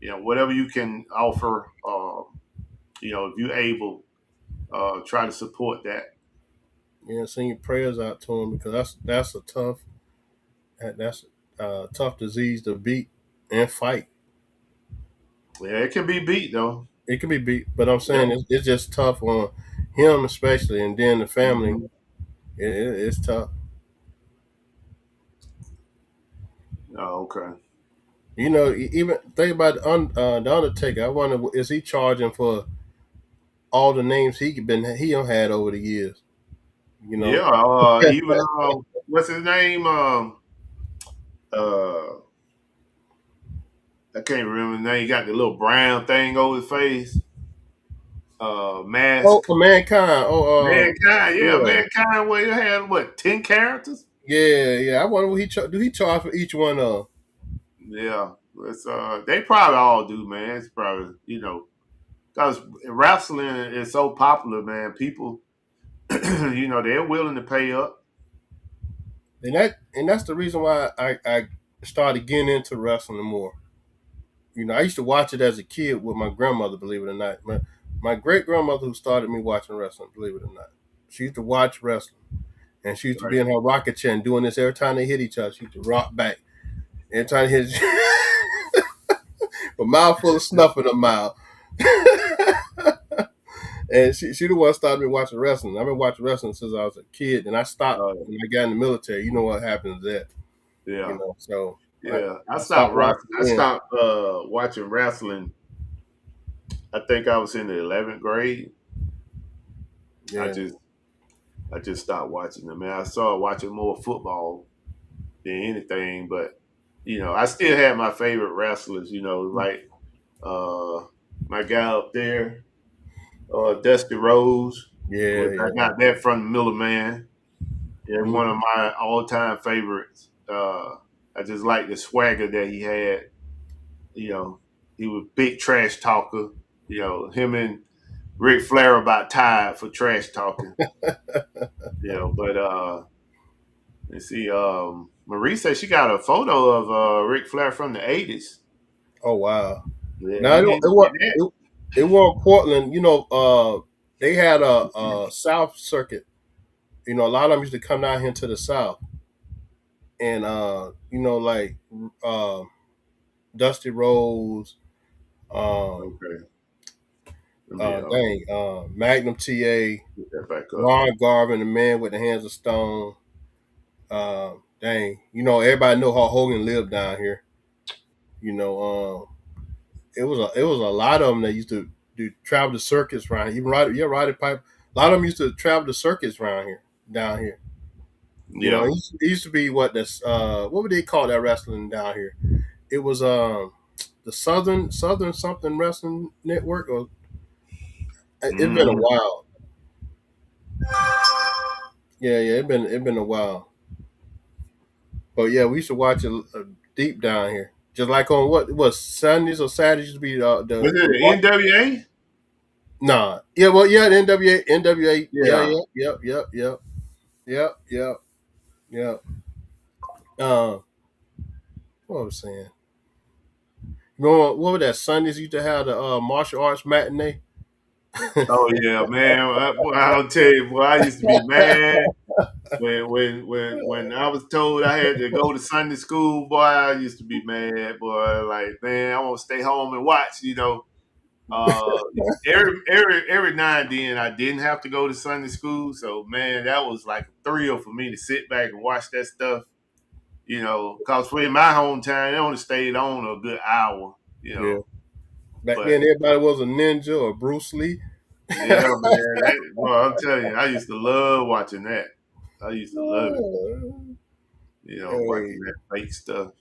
E: Whatever you can offer, if you're able, try to support that.
D: Yeah, send your prayers out to him because that's a that's a tough disease to beat and fight.
E: Yeah, it can be beat though.
D: It can be beat, but I'm
E: Yeah.
D: saying it's just tough on him especially, and then the family.
E: Mhm.
D: It's tough.
E: Oh, okay.
D: Even think about the Undertaker. I wonder, is he charging for all the names he done had over the years? You know,
E: Yeah. Even what's his name? Uh, I can't remember his name. He got the little brown thing over his face.
D: oh,
E: Mask.
D: for mankind. Oh,
E: Mankind. Yeah,
D: yeah,
E: mankind. Well, you had what, 10 characters?
D: yeah. I wonder what do he charge for each one of?
E: Yeah. It's they probably all do, man. It's probably because wrestling is so popular, man. People, they're willing to pay up.
D: And that's the reason why I started getting into wrestling more. I used to watch it as a kid with my grandmother, believe it or not. My great grandmother who started me watching wrestling, believe it or not. She used to watch wrestling. And she used to be
E: Right.
D: in her rocket chair and doing this every time they hit each other. She used to rock back. Every time they hit a mouth full of snuff in her mouth. And she the one that started me watching wrestling. I've been watching wrestling since I was a kid, and I stopped
E: Uh,
D: when I got in the military. You know what happens there,
E: yeah.
D: So
E: Yeah. I
D: I
E: stopped
D: stopped
E: wrestling.
D: watching
E: I
D: then.
E: stopped watching wrestling. I think I was in the 11th grade. I
D: Yeah.
E: just I just stopped watching them. Man, I started watching more football than anything, but I still had my favorite wrestlers. Like uh, my guy up there, Dusty Rose,
D: Yeah,
E: which I
D: yeah.
E: got that from the Miller Man. Yeah, one of
D: Mhm.
E: my all-time favorites. I just like the swagger that he had. You know, he was big trash talker. Him and Ric Flair about tied for trash talking. But let's see. Marie said she got a photo of Ric Flair from the '80s.
D: Oh wow.
E: Yeah,
D: Now
E: you need to get that.
D: it was Portland. They had a South Circuit. A lot of them used to come down here to the South, and like uh, Dusty Rose, um,
E: Okay, Yeah,
D: Magnum TA,
E: get that back up.
D: Ron Garvin, the man with the hands of stone. Everybody know how Hogan lived down here. You know, it was a lot of them that used to do travel the circuits around here. Even Roddy Piper. A lot of them used to travel the circuits around here, down here.
E: Yeah.
D: It used to be what would they call that wrestling down here? It was the Southern something wrestling network, or it's been a
E: Mm.
D: while. Yeah, it been a while. But yeah, we used to watch it deep down here. Just like on what it was Sundays or Saturdays used to be
E: Was it
D: the
E: the NWA?
D: nah. Yeah, well yeah, the NWA, yeah,
E: Yeah.
D: yep. What was I saying? What was that Sundays used to have the martial arts matinee?
E: Oh yeah, man. I'll tell you, boy, I used to be mad when I was told I had to go to Sunday school. Boy, I used to be mad. Boy, like man, I want to stay home and watch. Uh, every now and then I didn't have to go to Sunday school, so man, that was like a thrill for me to sit back and watch that stuff. Cause for in my hometown, they only stayed on a good hour.
D: Yeah. Back
E: But
D: then everybody was a ninja or Bruce Lee.
E: yeah, man, well, I'm telling you, I used to love watching that. I used to love it. Watching
D: Hey,
E: that fake stuff.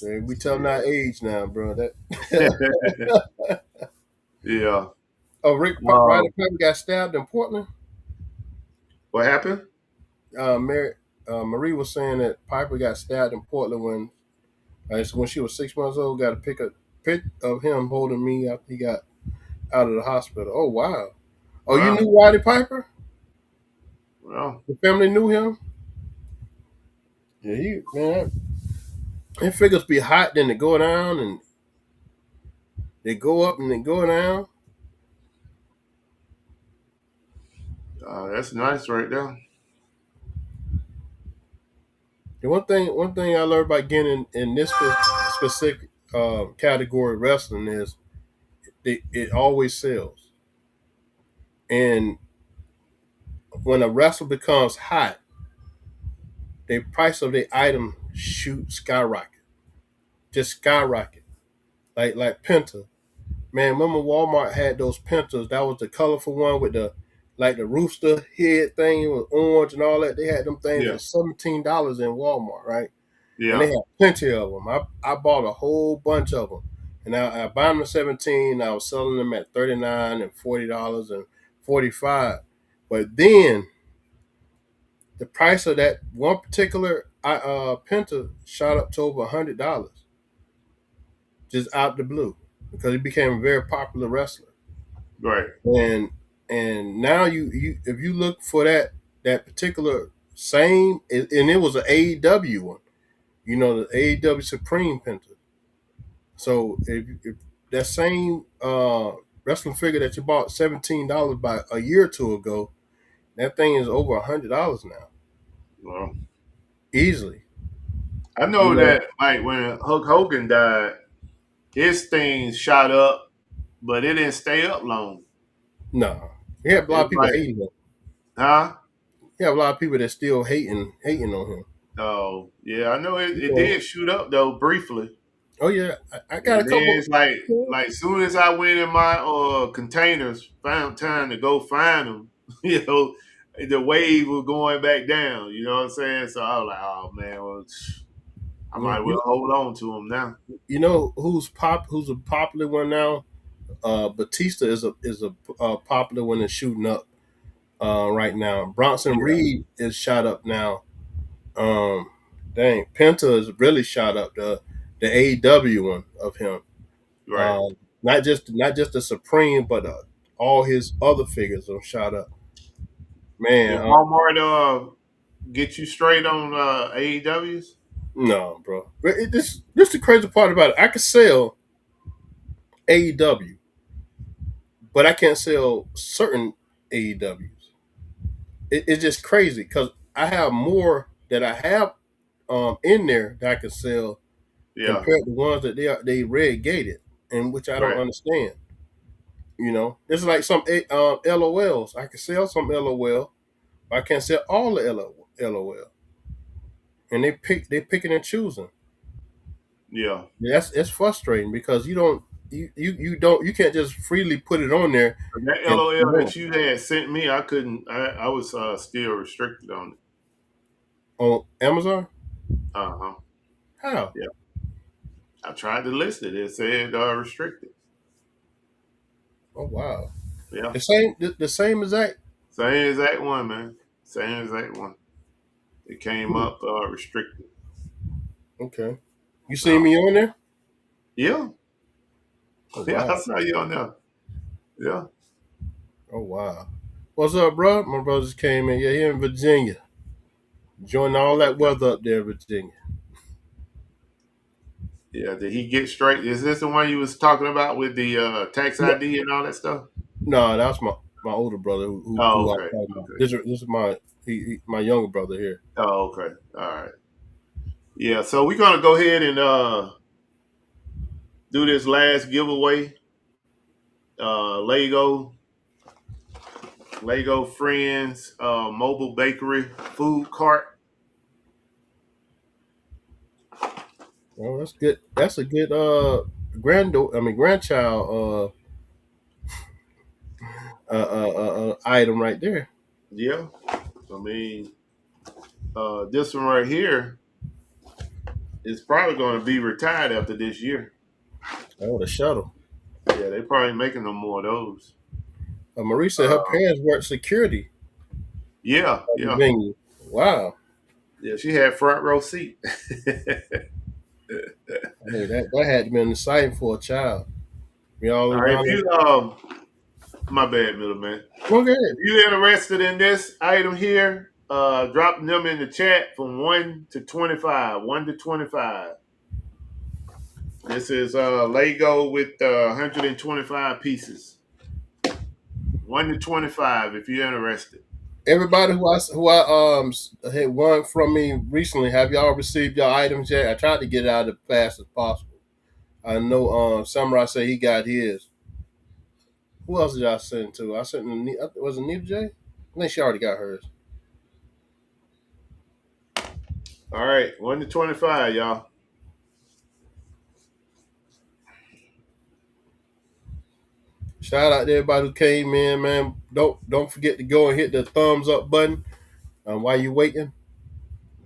D: hey, we telling our age now, bro. That
E: Yeah.
D: oh,
E: Uh,
D: Ryder Pepper got stabbed in Portland.
E: what happened?
D: Mary, Marie was saying that Piper got stabbed in Portland when she was 6 months old. Got a pic of him holding me after he got out of the hospital. Oh wow! Oh, you
E: Well,
D: knew Roddy Piper?
E: well,
D: The family knew him. Yeah, he man. His figures be hot, then they go down, and they go up and they go down.
E: that's nice right there.
D: The one thing I learned about getting in this specific category of wrestling is it always sells. And when a wrestler becomes hot, the price of the item skyrocket, just skyrocket. Like Penta, man. Remember Walmart had those Pentas? That was the colorful one with the rooster head thing. It was orange and all that. They had them things
E: Yeah,
D: for $17 in Walmart, right? And they
E: yeah,
D: had plenty of them. I bought a whole bunch of them, and I bought them at 17. I was selling them at $39 and $40 and 45. But then the price of that one particular Penta shot up to over $100 just out the blue because he became a very popular wrestler.
E: right.
D: And now you if you look for that particular same and it was an AEW one, the AEW Supreme Penta. So if that same wrestling figure that you bought $17 by a year or two ago, that thing is over $100 now,
E: Well,
D: easily.
E: I
D: You
E: know
D: know,
E: that like when Hulk Hogan died, his thing shot up, but it didn't stay up long.
D: no, he had a lot
E: It's
D: of people
E: like,
D: hating him.
E: huh?
D: He have a lot of people that still hating on him.
E: Oh, yeah, I know it
D: So,
E: did shoot up though briefly.
D: oh yeah, I got a
E: And then
D: couple.
E: it's like soon as I went in my containers, found time to go find them. The wave was going back down. You know what I'm saying? So I was like, oh man, well, I
D: Yeah,
E: might well hold on to them now.
D: you know who's a popular one now? Batista is a popular one that's shooting up right now. Bronson
E: Yeah,
D: Reed is shot up now. Um, Penta is really shot up. The AEW one of him.
E: right.
D: Um, not just the Supreme, but all his other figures are shot up.
E: Did
D: Man,
E: Walmart get you straight on AEWs?
D: no, bro. But this the crazy part about it. I could sell AEW, but I can't sell certain AEWs. It's just crazy because I have more that I have in there that I can sell
E: Yeah,
D: compared to ones that they red gated, and which I don't
E: right.
D: understand. You know, it's like some LOLs. I can sell some LOL, but I can't sell all the LOL. And they picking and choosing.
E: Yeah.
D: That's it's frustrating because you can't just freely put it on there
E: That
D: and
E: LOL
D: promote
E: that you had sent me, I couldn't. I was still restricted on it.
D: on Amazon.
E: Uh huh.
D: How?
E: Yeah. I tried to list it. It said restricted.
D: Oh wow.
E: Yeah.
D: The same exact.
E: Same exact one, man. Same exact one. It came
D: Hmm,
E: up restricted.
D: okay. You see
E: Uh,
D: me on there?
E: yeah.
D: Oh
E: Yeah. I
D: wow.
E: saw you on there. Yeah.
D: Oh wow. What's up, bro? My brother just came in. Yeah, here in Virginia. Enjoying all that weather up there in Virginia.
E: Yeah. Did he get straight? Is this the one you was talking about with the tax
D: No,
E: ID and all that stuff?
D: no, that's my older brother
E: Oh,
D: who I'm
E: okay.
D: talking about.
E: Okay.
D: This is my my younger brother here.
E: Oh, okay. All right. Yeah. So we're gonna go ahead and do this last giveaway. Lego Friends mobile bakery food cart.
D: Oh, that's good. That's a good grandchild item right there.
E: Yeah. I mean, this one right here is probably going to be retired after this year.
D: Oh, the shuttle.
E: Yeah, they probably making no more of those.
D: Marie said her
E: Uh,
D: parents worked security
E: yeah,
D: at the
E: yeah,
D: venue. Wow.
E: yeah. She had front row seat.
D: Hey, that had to be exciting for a child. Be all
E: All right, if
D: around.
E: you my bad, middleman.
D: Okay.
E: If you're interested in this item here, drop them in the chat from 1 to 25. 1 to 25. This is Lego with 125 pieces. 1 to 25 if you're interested.
D: Everybody who I had won from me recently, have y'all received your items yet? I tried to get it out as fast as possible. I know Samurai said he got his. Who else did I send to? I sent was it Nita J? I think she already got hers.
E: All right, 1 to 25, y'all.
D: Shout out to everybody who came in, man. Don't forget to go and hit the thumbs up button while you're waiting.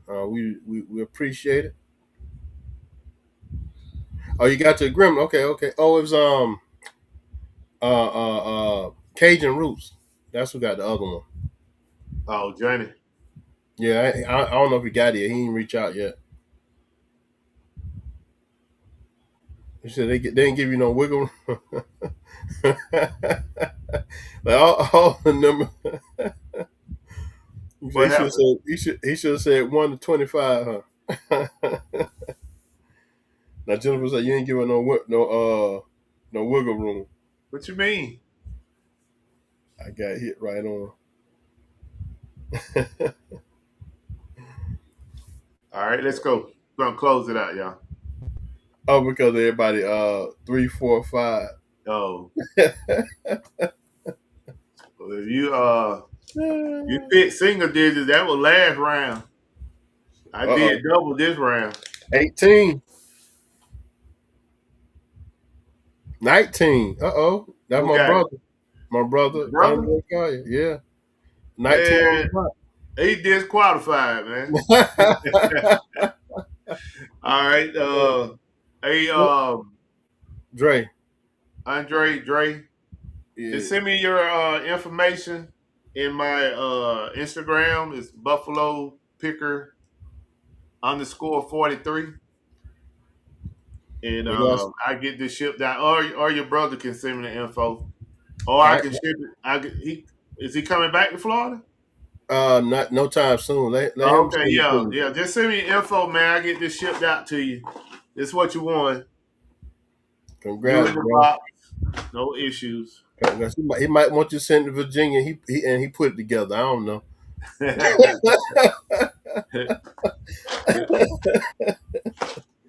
D: We appreciate it. Oh, you got your Grim. Okay, okay. Oh, it was Cajun Roots. That's who got the other one.
E: Oh, Johnny.
D: Yeah, I don't know if he got it yet. He didn't reach out yet. He said they didn't give you no wiggle room. Like all the number.
E: What
D: He should have
E: happened?
D: said he should have said 1 to 25, huh? Now Jennifer said you ain't giving no wiggle room.
E: What you mean?
D: I got hit right on.
E: All right, let's go. We're gonna close it out, y'all.
D: Oh, because everybody 3, 4, 5.
E: Oh, well, if you pick single digits, that was last round. I
D: Uh-oh.
E: did double this round.
D: 18. 19. Uh-oh. That's
E: Who
D: my
E: got it?
D: brother. My
E: Your
D: brother,
E: brother?
D: Andre Kaya. Yeah. 19
E: Man,
D: on
E: he disqualified, man.
D: the
E: All right. Hey,
D: clock. Dre.
E: Dre,
D: Yeah.
E: just send me your information in my Instagram. It's Buffalo Picker _43, and
D: We got
E: I get this shipped out, or your brother can send me the info, or I
D: I
E: can ship it. Is he coming back to Florida?
D: not no time soon. Let
E: Oh,
D: him
E: okay,
D: send it to
E: yeah,
D: you.
E: yeah. Just send me the info, man. I get this shipped out to you. It's what you want. New
D: Congrats,
E: in the
D: bro.
E: box, no issues.
D: Congrats. He might want you to send to Virginia. He put it together. I don't know.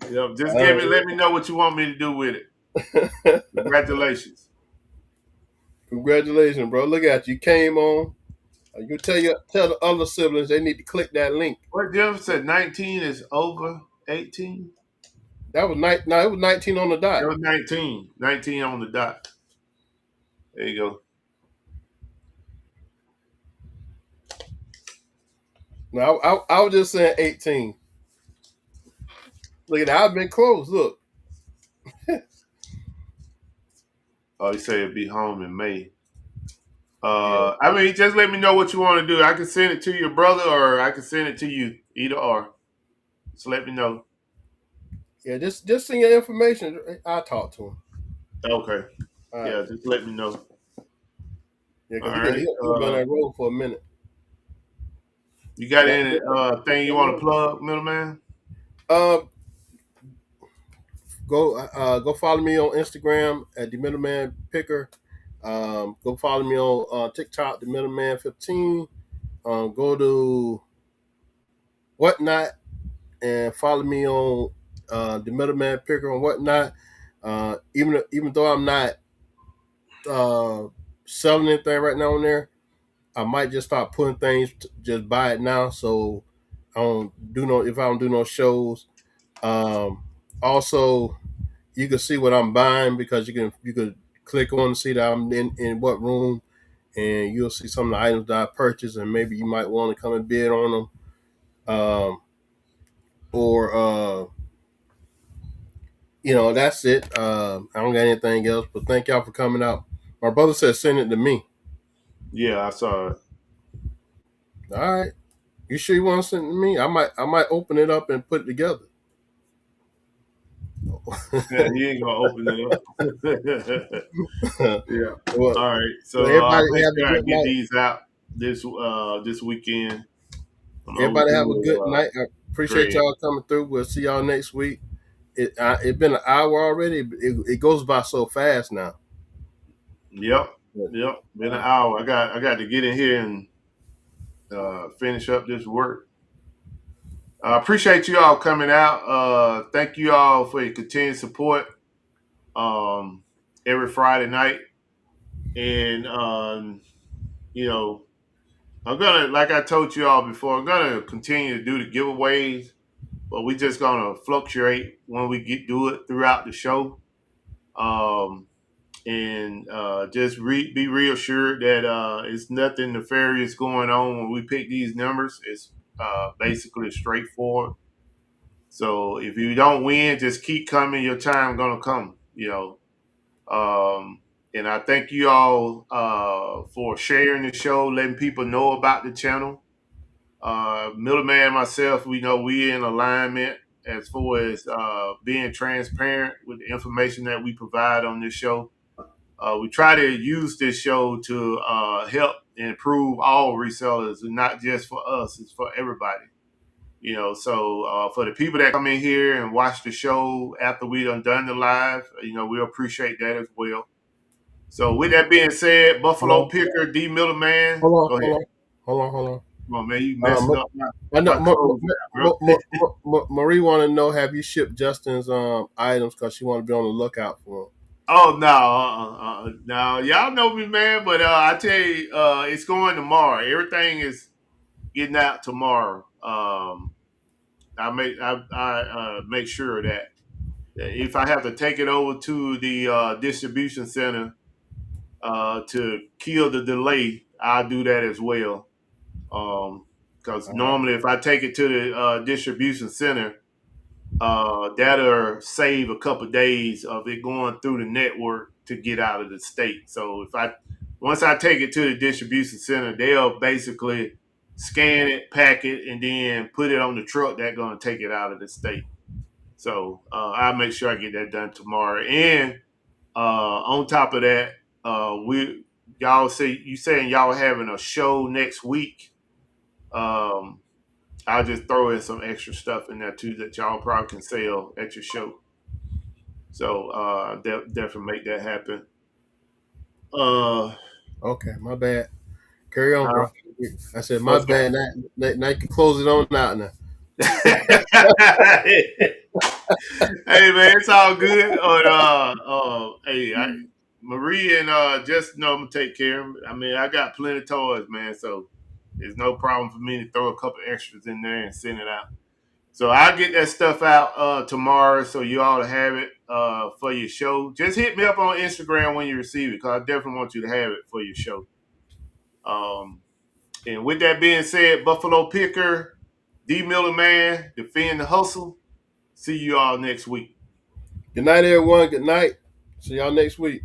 E: Yep, just
D: Uh,
E: let me know what you want me to do with it. Congratulations.
D: Congratulations, bro. Look at you. Came on. You tell the other siblings they need to click that link.
E: What Jeff said 19 is over 18?
D: That was No, it was 19 on the
E: It
D: dot.
E: was 19. 19 on the dot. There you go.
D: No, I was just saying 18. Look at that. I've been close. Look.
E: Oh, he said it'd be home in May.
D: Yeah.
E: I mean, just let me know what you want to do. I can send it to your brother, or I can send it to you. Either or. Just let me know.
D: Yeah. Just send your information. I'll talk to him.
E: Okay.
D: All right.
E: Yeah, just let me know.
D: Yeah,
E: All
D: because
E: right.
D: he'll be on that road for a minute.
E: You got
D: Yeah.
E: any thing you want to plug, middleman?
D: Um, go follow me on Instagram at the Middleman Picker. Go follow me on TikTok, the Middleman 15. Go to Whatnot and follow me on the Middleman Picker on Whatnot. Even though I'm not uh, selling anything right now on there, I might just start putting things. Just buy it now, so I don't do no. If I don't do no shows, also you can see what I'm buying because you can click on to see that I'm in what room, and you'll see some of the items that I purchased, and maybe you might want to come and bid on them, or that's it. I don't got anything else, but thank y'all for coming out. My brother said send it to me.
E: Yeah, I saw it.
D: All right, you sure you want to send it to me? I might open it up and put it together.
E: Yeah, he ain't gonna open it up. Yeah.
D: Well,
E: All right. So I
D: everybody
E: make
D: have a
E: sure I
D: good
E: get
D: night.
E: these out this weekend. I'm
D: Everybody have a
E: overdue
D: good
E: with
D: night. I appreciate
E: Greg.
D: y'all coming through. We'll see y'all next week. It been an hour already. It goes by so fast now.
E: Yep. Yep. Been an hour. I got to get in here and finish up this work. I appreciate you all coming out. Thank you all for your continued support um, every Friday night. And you know, I'm gonna, like I told you all before, I'm gonna continue to do the giveaways, but we just gonna fluctuate when we do it throughout the show. Um, and just be reassured that it's nothing nefarious going on when we pick these numbers. It's basically straightforward. So if you don't win, just keep coming. Your time gonna come. And I thank you all for sharing the show, letting people know about the channel. Middleman, myself, we know we're in alignment as far as being transparent with the information that we provide on this show. We try to use this show to help improve all resellers, and not just for us; it's for everybody. So for the people that come in here and watch the show after we done the live, we appreciate that as well. So with that being said,
D: Hold
E: Buffalo
D: on,
E: Picker, D Middleman,
D: hold on,
E: go ahead.
D: hold on, hold on, hold on.
E: Come on, man, you messing up
D: I know
E: my clothes out, bro.
D: Marie want to know, have you shipped Justin's items because she want to be on the lookout for them.
E: Oh no, no, y'all know me, man. But I tell you, it's going tomorrow. Everything is getting out tomorrow. I make sure that if I have to take it over to the distribution center to kill the delay, I'll do that as well. Because
D: All right.
E: normally, if I take it to the distribution center, that'll save a couple of days of it going through the network to get out of the state. So once I take it to the distribution center, they'll basically scan it, pack it, and then put it on the truck that's going to take it out of the state. So I'll make sure I get that done tomorrow. And on top of that, we y'all say you saying y'all having a show next week. Um, I'll just throw in some extra stuff in there too that y'all probably can sell at your show. So definitely make that happen. Uh,
D: Okay, my bad. Carry on,
E: uh,
D: bro. I said my
E: what's
D: bad. Now you can close it on out now.
E: that? Hey man, it's all good. Hey, Marie and just know I'm gonna take care of 'em. I mean, I got plenty of toys, man, so it's no problem for me to throw a couple extras in there and send it out. So I'll get that stuff out tomorrow, so you all have it for your show. Just hit me up on Instagram when you receive it, because I definitely want you to have it for your show. And with that being said, Buffalo Picker, D Miller Man, defend the hustle. See you all next week.
D: Good night, everyone. Good night. See y'all next week.